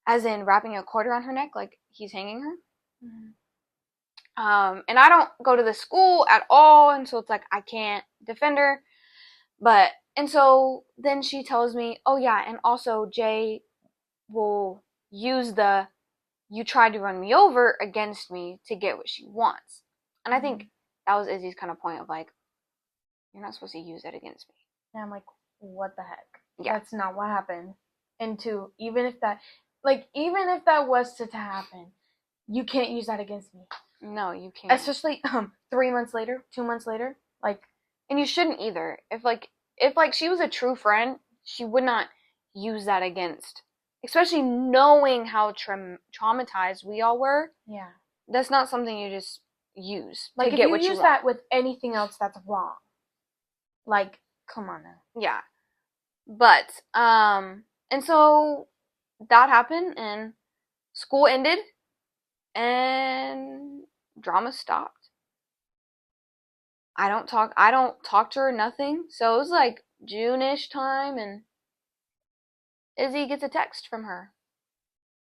as in wrapping a cord around her neck like he's hanging her. Mm-hmm. And I don't go to the school at all, and so it's like I can't defend her. And so then she tells me, oh yeah, and also Jay will use you tried to run me over against me to get what she wants. And I think that was Izzy's kind of point of like, you're not supposed to use it against me. And I'm like, what the heck? Yeah. That's not what happened. And even if that was to happen, you can't use that against me. No, you can't. Especially 3 months later, 2 months later, like. And you shouldn't either. If she was a true friend, she would not use that against, especially knowing how traumatized we all were. Yeah. That's not something you just use like to get what you want. If you use that with anything else, that's wrong. Like, come on now. Yeah. But, and so that happened, and school ended, and drama stopped. I don't talk to her, nothing. So it was like June-ish time, and Izzy gets a text from her.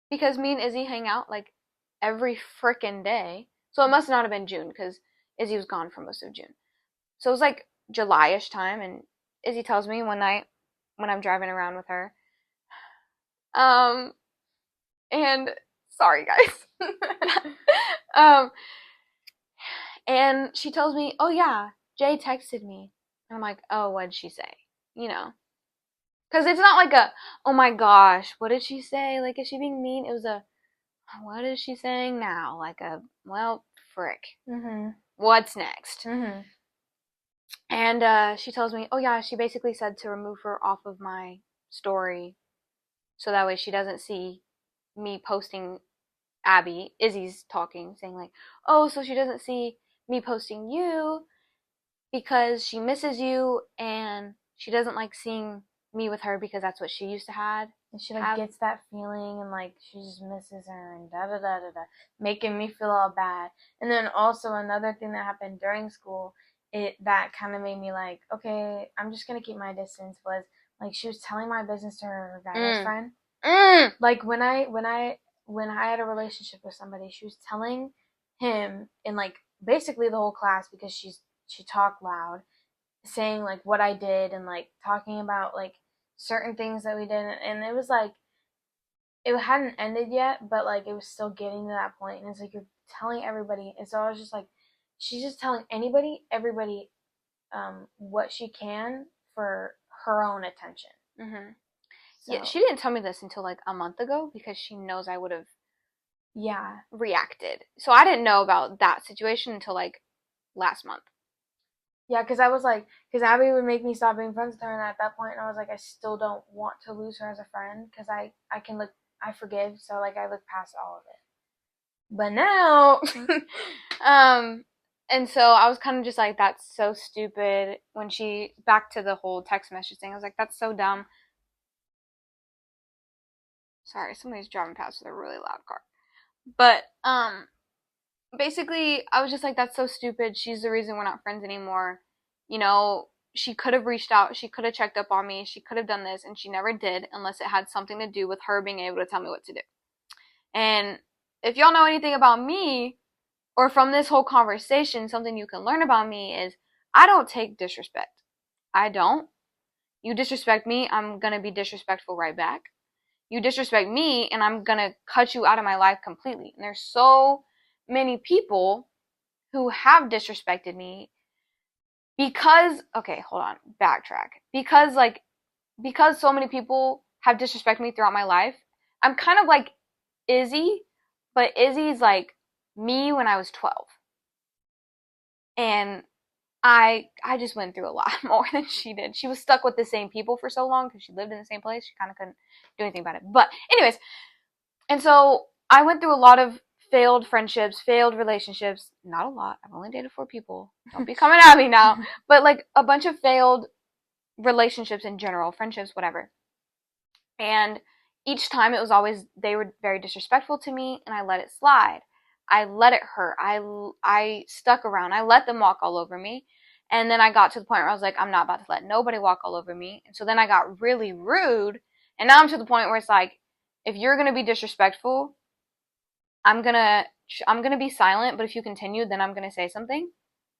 Because me and Izzy hang out like every frickin' day. So it must not have been June, because Izzy was gone for most of June. So it was like July-ish time, and Izzy tells me one night when I'm driving around with her, and sorry guys. And she tells me, oh yeah, Jay texted me. And I'm like, oh, what'd she say? You know. Because it's not like a, oh my gosh, what did she say? Like, is she being mean? It was a, what is she saying now? Like a, well, frick. Mm-hmm. What's next? Mm-hmm. And she tells me, oh yeah, she basically said to remove her off of my story so that way she doesn't see me posting Abby. Izzy's talking, saying like, oh, so she doesn't see me posting you because she misses you and she doesn't like seeing me with her because that's what she used to have. And she like gets that feeling and like she just misses her and da da da da da, making me feel all bad. And then also another thing that happened during school, that kind of made me like, okay, I'm just gonna keep my distance. Was like she was telling my business to her guy best friend. Like when I had a relationship with somebody, she was telling him in like basically the whole class because she talked loud, saying like what I did and like talking about like certain things that we did, and it was like it hadn't ended yet, but like it was still getting to that point, and it's like you're telling everybody, and so I was just like, she's just telling everybody, what she can for her own attention. Mm-hmm. So. Yeah, she didn't tell me this until like a month ago because she knows I would have reacted. So I didn't know about that situation until like last month. Yeah, because I was like, because Abby would make me stop being friends with her, and at that point, I was like, I still don't want to lose her as a friend because I can look, I forgive, so like I look past all of it. But now, and so I was kind of just like, that's so stupid. When she back to the whole text message thing, I was like, that's so dumb. Sorry, somebody's driving past with a really loud car. But basically, I was just like, that's so stupid. She's the reason we're not friends anymore. You know, she could have reached out. She could have checked up on me. She could have done this, and she never did unless it had something to do with her being able to tell me what to do. And if y'all know anything about me, or from this whole conversation, something you can learn about me is I don't take disrespect. I don't. You disrespect me, I'm going to be disrespectful right back. You disrespect me, and I'm going to cut you out of my life completely. And there's so many people who have disrespected me because, okay, hold on, backtrack. Because so many people have disrespected me throughout my life, I'm kind of like Izzy, but Izzy's like me when I was 12. And I just went through a lot more than she did. She was stuck with the same people for so long because she lived in the same place. She kind of couldn't do anything about it. But anyways, and so I went through a lot of failed friendships, failed relationships. Not a lot. I've only dated 4 people. Don't be coming at me now. But like a bunch of failed relationships in general, friendships, whatever. And each time it was always, they were very disrespectful to me, and I let it slide. I let it hurt. I stuck around. I let them walk all over me. And then I got to the point where I was like, I'm not about to let nobody walk all over me. And so then I got really rude. And now I'm to the point where it's like, if you're going to be disrespectful, I'm going to be silent. But if you continue, then I'm going to say something.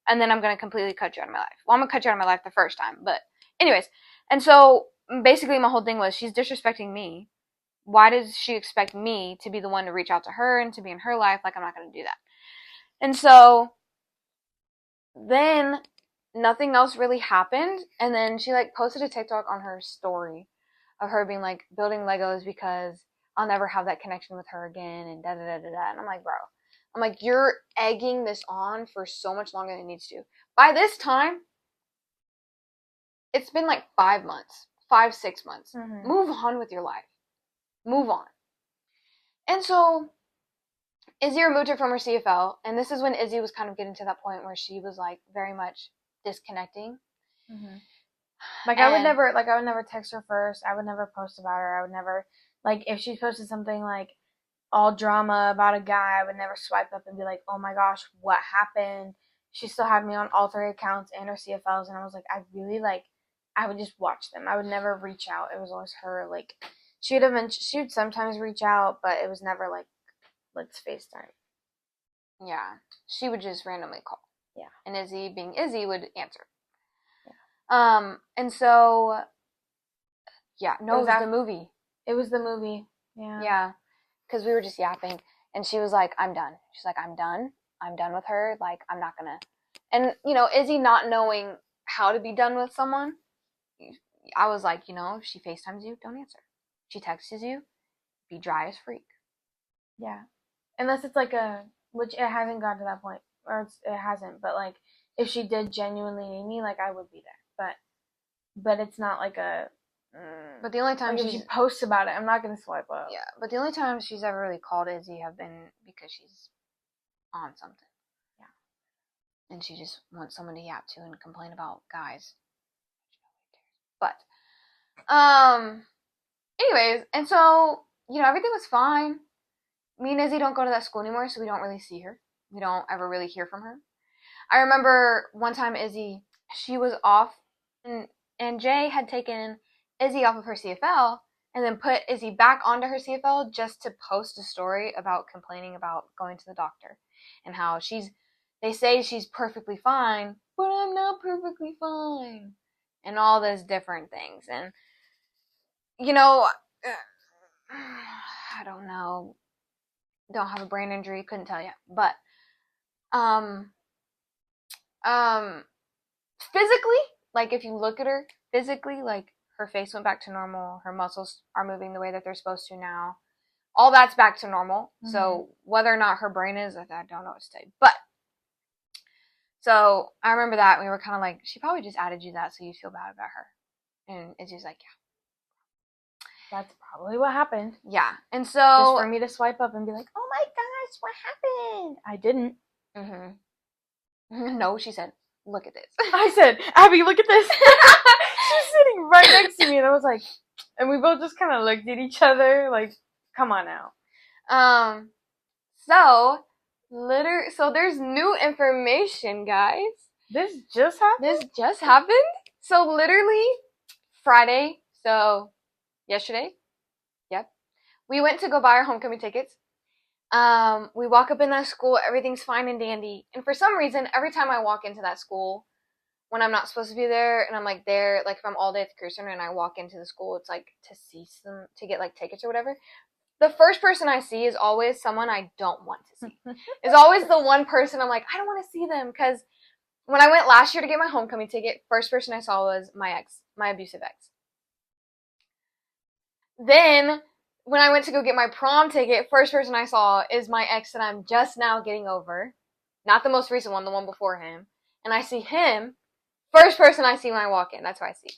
And then I'm going to completely cut you out of my life. Well, I'm going to cut you out of my life the first time. But anyways. And so basically my whole thing was, she's disrespecting me. Why does she expect me to be the one to reach out to her and to be in her life? Like, I'm not going to do that. And so then nothing else really happened. And then she like posted a TikTok on her story of her being like building Legos because I'll never have that connection with her again, and da da da da da. And I'm like, bro, I'm like, you're egging this on for so much longer than it needs to. By this time, it's been like 5 months, 6 months. Move on with your life. Move on. And so Izzy removed her from her CFL, and this is when Izzy was kind of getting to that point where she was like very much disconnecting. Like I would never text her first. I would never post about her. I would never, like, if she posted something like all drama about a guy, I would never swipe up and be like, oh my gosh, what happened? She still had me on all 3 accounts and her CFLs, and I was like, I would just watch them. I would never reach out. It was always her, like, she would sometimes reach out, but it was never like, let's FaceTime. Yeah. She would just randomly call. Yeah. And Izzy, being Izzy, would answer. Yeah. And so, yeah, no, it was the movie. It was the movie. Yeah. Yeah. Because we were just yapping, and she was like, I'm done. She's like, I'm done. I'm done with her. Like, I'm not gonna. And, you know, Izzy not knowing how to be done with someone, I was like, you know, if she FaceTimes you, don't answer. She texts you, be dry as freak. Yeah. Unless it's like which it hasn't gotten to that point, or it hasn't, but like, if she did genuinely need me, like, I would be there. But it's not like a. But the only time if she posts about it, I'm not gonna swipe up. Yeah, but the only time she's ever really called Izzy have been because she's on something. Yeah. And she just wants someone to yap to and complain about guys. But, anyways, and so, you know, everything was fine. Me and Izzy don't go to that school anymore, so we don't really see her. We don't ever really hear from her. I remember one time Izzy, she was off, and Jay had taken Izzy off of her CFL and then put Izzy back onto her CFL just to post a story about complaining about going to the doctor and how they say she's perfectly fine, but I'm not perfectly fine, and all those different things. And, you know, I don't know. Don't have a brain injury, couldn't tell you. But, physically, like, if you look at her physically, like, her face went back to normal, her muscles are moving the way that they're supposed to now. All that's back to normal. So whether or not her brain is, I don't know what to say. But, so I remember that we were kind of like, she probably just added you that so you feel bad about her. And it's just like, yeah. That's probably what happened. Yeah. And so, just for me to swipe up and be like, oh my gosh, what happened? I didn't. No, she said, look at this. I said, Abby, look at this. She's sitting right next to me, and I was like, and we both just kind of looked at each other, like, come on now. So there's new information, guys. This just happened? So literally Friday, so yesterday, yep, we went to go buy our homecoming tickets. We walk up in that school, everything's fine and dandy. And for some reason, every time I walk into that school, when I'm not supposed to be there, and I'm like there, like if I'm all day at the Career Center and I walk into the school, it's like to get like tickets or whatever. The first person I see is always someone I don't want to see. It's always the one person I'm like, I don't want to see them. Because when I went last year to get my homecoming ticket, first person I saw was my ex, my abusive ex. Then, when I went to go get my prom ticket, first person I saw is my ex that I'm just now getting over. Not the most recent one, the one before him. And I see him. First person I see when I walk in. That's who I see.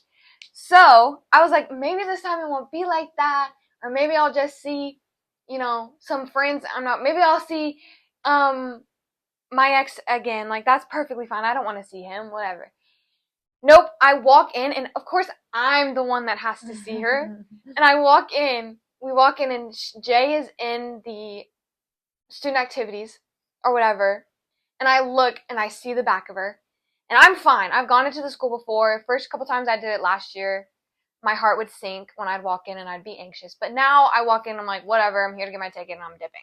So, I was like, maybe this time it won't be like that. Or maybe I'll just see, you know, some friends. Maybe I'll see my ex again. Like, that's perfectly fine. I don't want to see him. Whatever. Nope. I walk in, and of course, I'm the one that has to see her. And I walk in. We walk in, and Jay is in the student activities or whatever. And I look, and I see the back of her. And I'm fine. I've gone into the school before. First couple times I did it last year, my heart would sink when I'd walk in and I'd be anxious. But now I walk in, I'm like, whatever, I'm here to get my ticket and I'm dipping.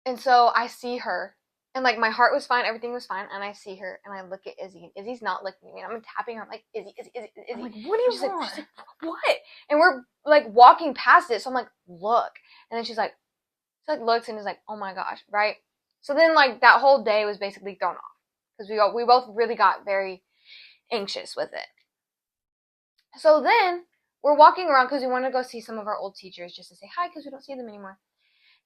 And so I see her, and like my heart was fine, everything was fine, and I see her, and I look at Izzy, and Izzy's not looking at me, and I'm tapping her, I'm like, Izzy. I'm like, what do you want? She's like, what? And we're like walking past it, so I'm like, look. And then she looks and is like, oh my gosh, right? So then like that whole day was basically thrown off, because we both really got very anxious with it. So then we're walking around because we want to go see some of our old teachers just to say hi because we don't see them anymore.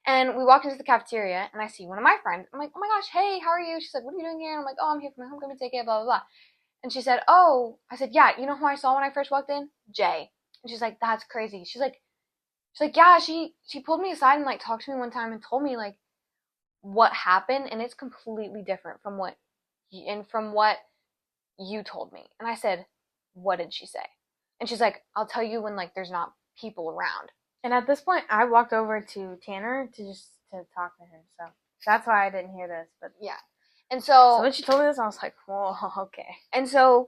And we walk into the cafeteria, and I see one of my friends. I'm like, oh my gosh, hey, how are you? She's like, what are you doing here? And I'm like, oh, I'm here for my homecoming ticket, blah, blah, blah. And she said, oh, I said, yeah, you know who I saw when I first walked in? Jay. And she's like, that's crazy. She's like, yeah, she pulled me aside and, like, talked to me one time and told me, like, what happened, and it's completely different from what you told me. And I said, what did she say? And she's like, I'll tell you when, like, there's not people around. And at this point, I walked over to Tanner to talk to him. So that's why I didn't hear this. But yeah. And so when she told me this, I was like, whoa, okay. And so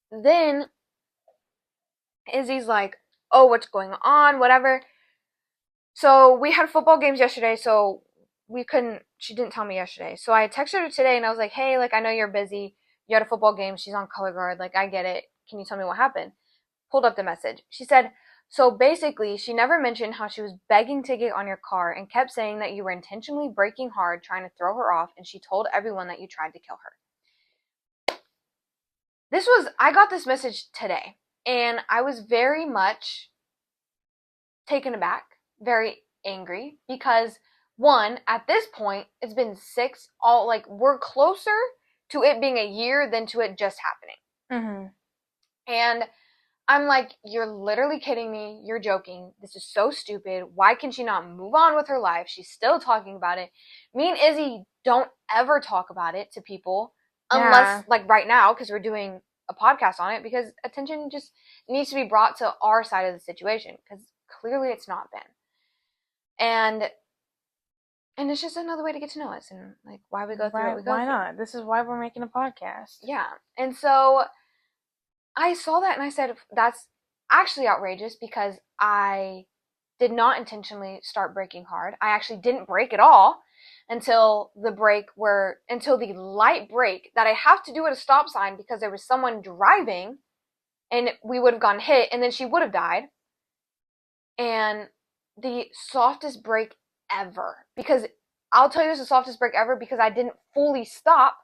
then Izzy's like, oh, what's going on? Whatever. So we had football games yesterday, so she didn't tell me yesterday. So I texted her today and I was like, hey, like, I know you're busy. You had a football game. She's on color guard. Like, I get it. Can you tell me what happened? Pulled up the message. She said, so basically, she never mentioned how she was begging to get on your car and kept saying that you were intentionally braking hard, trying to throw her off, and she told everyone that you tried to kill her. I got this message today, and I was very much taken aback, very angry, because one, at this point, it's been we're closer to it being a year than to it just happening. Mm-hmm. And I'm like, you're literally kidding me. You're joking. This is so stupid. Why can she not move on with her life? She's still talking about it. Me and Izzy don't ever talk about it to people unless, like, right now, because we're doing a podcast on it, because attention just needs to be brought to our side of the situation, because clearly it's not been. And it's just another way to get to know us and, like, why we go through what we go through. Why not? This is why we're making a podcast. Yeah. And so I saw that and I said, that's actually outrageous, because I did not intentionally start braking hard. I actually didn't brake at all until the light brake that I have to do at a stop sign because there was someone driving and we would have gone hit and then she would have died. And the softest brake ever, because I'll tell you it's the softest brake ever because I didn't fully stop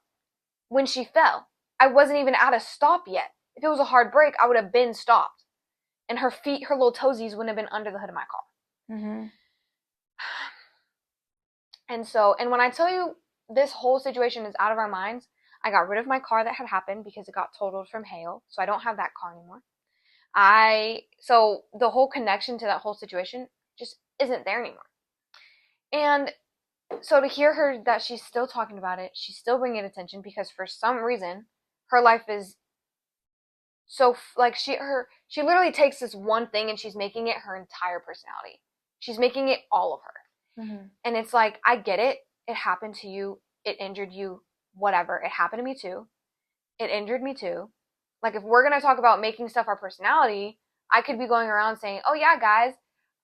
when she fell. I wasn't even at a stop yet. If it was a hard brake, I would have been stopped. And her feet, her little toesies wouldn't have been under the hood of my car. Mm-hmm. And when I tell you this whole situation is out of our minds, I got rid of my car that had happened because it got totaled from hail. So I don't have that car anymore. So the whole connection to that whole situation just isn't there anymore. And so to hear her that she's still talking about it, she's still bringing attention because for some reason her life is so, like, she literally takes this one thing and she's making it her entire personality. She's making it all of her. Mm-hmm. And it's like, I get it. It happened to you. It injured you. Whatever. It happened to me too. It injured me too. Like, if we're going to talk about making stuff our personality, I could be going around saying, oh yeah, guys,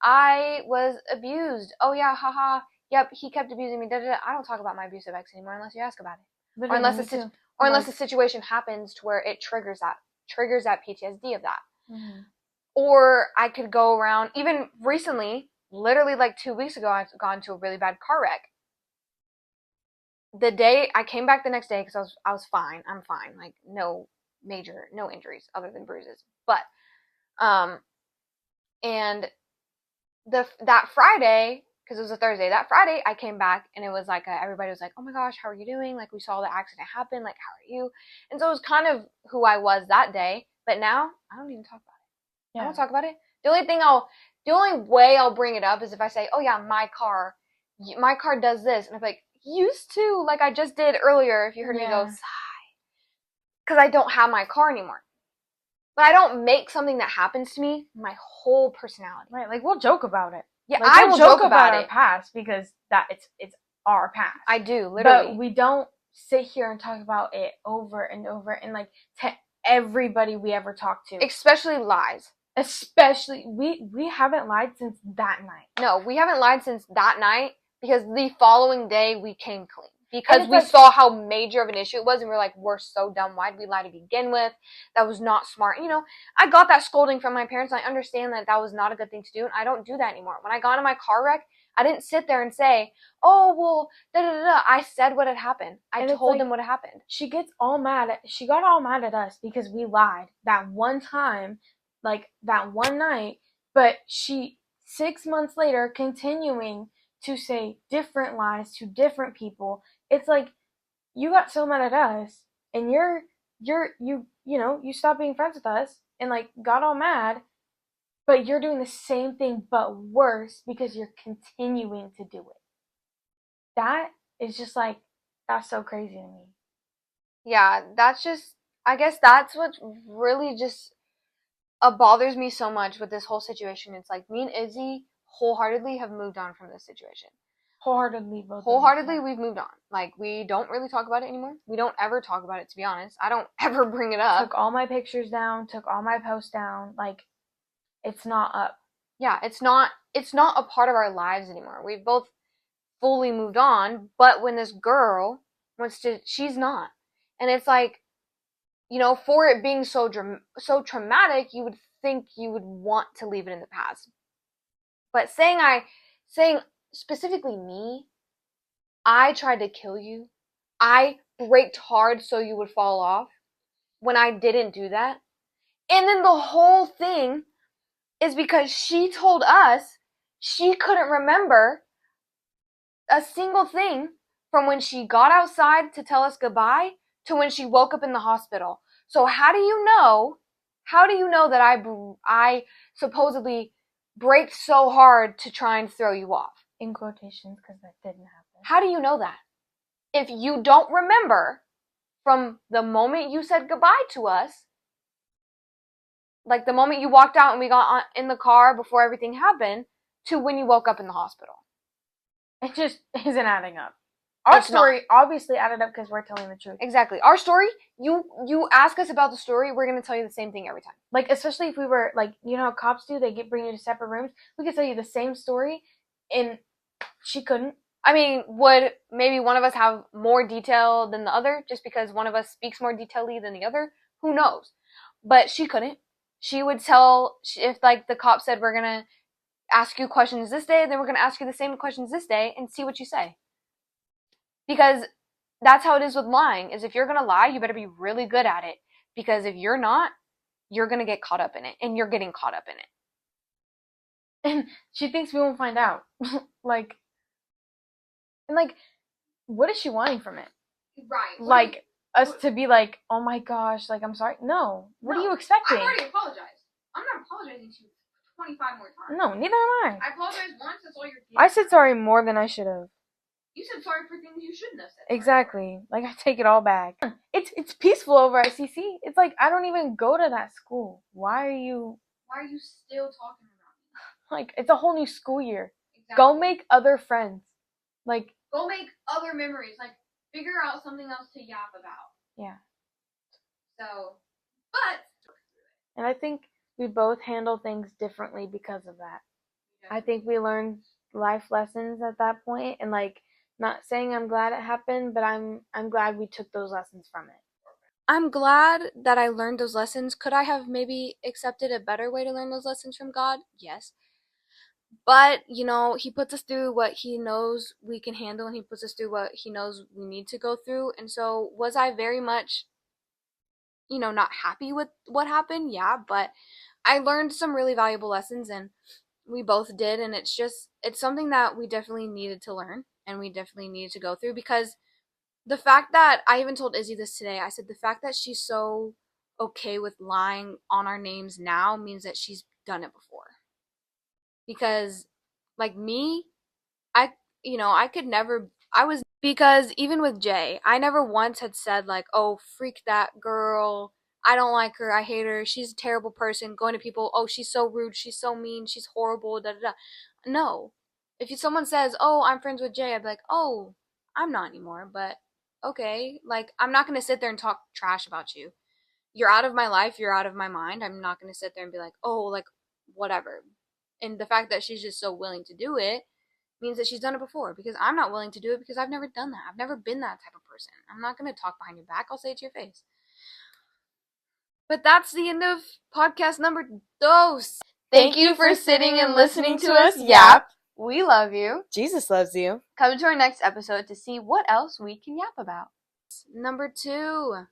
I was abused. Oh yeah, haha. Yep, he kept abusing me. Da, da, da. I don't talk about my abusive ex anymore unless you ask about it. Literally, or unless the situation happens to where it triggers that PTSD of that. Mm-hmm. Or I could go around, even recently, literally like 2 weeks ago, I got into a really bad car wreck. The day I came back the next day because I was fine. I'm fine. Like, no injuries other than bruises. But and that Friday, because it was a Thursday, that Friday I came back and it was like everybody was like, oh my gosh, how are you doing? Like, we saw the accident happen. Like, how are you? And so it was kind of who I was that day. But now I don't even talk about it. Yeah. I don't talk about it. The only way I'll bring it up is if I say, oh yeah, my car does this. And I'm like, used to, like I just did earlier, if you heard me go, sigh. Because I don't have my car anymore. But I don't make something that happens to me my whole personality. Right, like, we'll joke about it. Yeah, like, I will joke about our past because it's our past. I do, literally. But we don't sit here and talk about it over and over and, like, to everybody we ever talk to. Especially lies. Especially, we haven't lied since that night. No, we haven't lied since that night because the following day we came clean. Because we saw how major of an issue it was, and we were like, we're so dumb. Why did we lie to begin with? That was not smart. You know, I got that scolding from my parents, and I understand that was not a good thing to do, and I don't do that anymore. When I got in my car wreck, I didn't sit there and say, oh, well, da-da-da-da. I said what had happened. I told them what had happened. She got all mad at us because we lied that one time. like that one night, but she 6 months later continuing to say different lies to different people. It's like, you got so mad at us, and you stopped being friends with us and like got all mad, but you're doing the same thing but worse because you're continuing to do it. That is just like, that's so crazy to me. Yeah, that's just, I guess that's what really just bothers me so much with this whole situation. It's like, me and Izzy wholeheartedly have moved on from this situation. Wholeheartedly, we've moved on. Like, we don't really talk about it anymore. We don't ever talk about it, to be honest. I don't ever bring it up. Took all my pictures down, took all my posts down. Like, it's not up. Yeah, it's not a part of our lives anymore. We've both fully moved on, but when this girl wants to, she's not. And it's like, you know, for it being so traumatic, you would think you would want to leave it in the past. But saying specifically me, I tried to kill you. I braked hard so you would fall off when I didn't do that. And then the whole thing is because she told us she couldn't remember a single thing from when she got outside to tell us goodbye to when she woke up in the hospital. So how do you know that I supposedly braked so hard to try and throw you off? In quotations, because that didn't happen. How do you know that? If you don't remember from the moment you said goodbye to us, like the moment you walked out and we got in the car before everything happened, to when you woke up in the hospital. It just isn't adding up. Our story obviously added up because we're telling the truth. Exactly. Our story, you ask us about the story, we're going to tell you the same thing every time. Like, especially if we were, like, you know how cops do? They bring you to separate rooms. We could tell you the same story, and she couldn't. I mean, would maybe one of us have more detail than the other just because one of us speaks more detailedly than the other? Who knows? But she couldn't. She would tell, if, like, the cop said, we're going to ask you questions this day, then we're going to ask you the same questions this day and see what you say. Because that's how it is with lying, is if you're going to lie, you better be really good at it. Because if you're not, you're going to get caught up in it. And you're getting caught up in it. And she thinks we won't find out. Like, what is she wanting from it? Right. Like, us to be like, oh my gosh, like, I'm sorry. No. What are you expecting? I've already apologized. I'm not apologizing to you 25 more times. No, neither am I. I apologized once, that's all you're getting. I said sorry more than I should have. You said sorry for things you shouldn't have said. Exactly. Like, I take it all back. It's peaceful over at CC. It's like, I don't even go to that school. Why are you still talking about me? Like, it's a whole new school year. Exactly. Go make other friends. Like, go make other memories. Like, figure out something else to yap about. Yeah. So, but. And I think we both handle things differently because of that. Yeah. I think we learned life lessons at that point, and like, not saying I'm glad it happened, but I'm glad we took those lessons from it. I'm glad that I learned those lessons. Could I have maybe accepted a better way to learn those lessons from God? Yes. But, you know, he puts us through what he knows we can handle, and he puts us through what he knows we need to go through. And so, was I very much, you know, not happy with what happened? Yeah, but I learned some really valuable lessons, and we both did, and it's something that we definitely needed to learn, and we definitely needed to go through, because the fact that, I even told Izzy this today, I said the fact that she's so okay with lying on our names now means that she's done it before. Because, like me, because even with Jay, I never once had said, like, oh, freak that girl, I don't like her, I hate her, she's a terrible person, going to people, oh, she's so rude, she's so mean, she's horrible, da da da. No. If someone says, oh, I'm friends with Jay, I'd be like, oh, I'm not anymore, but okay. Like, I'm not going to sit there and talk trash about you. You're out of my life, you're out of my mind. I'm not going to sit there and be like, oh, like, whatever. And the fact that she's just so willing to do it means that she's done it before, because I'm not willing to do it because I've never done that. I've never been that type of person. I'm not going to talk behind your back. I'll say it to your face. But that's the end of podcast number 2. Thank you for sitting and listening to us yap. We love you. Jesus loves you. Come to our next episode to see what else we can yap about. Number 2.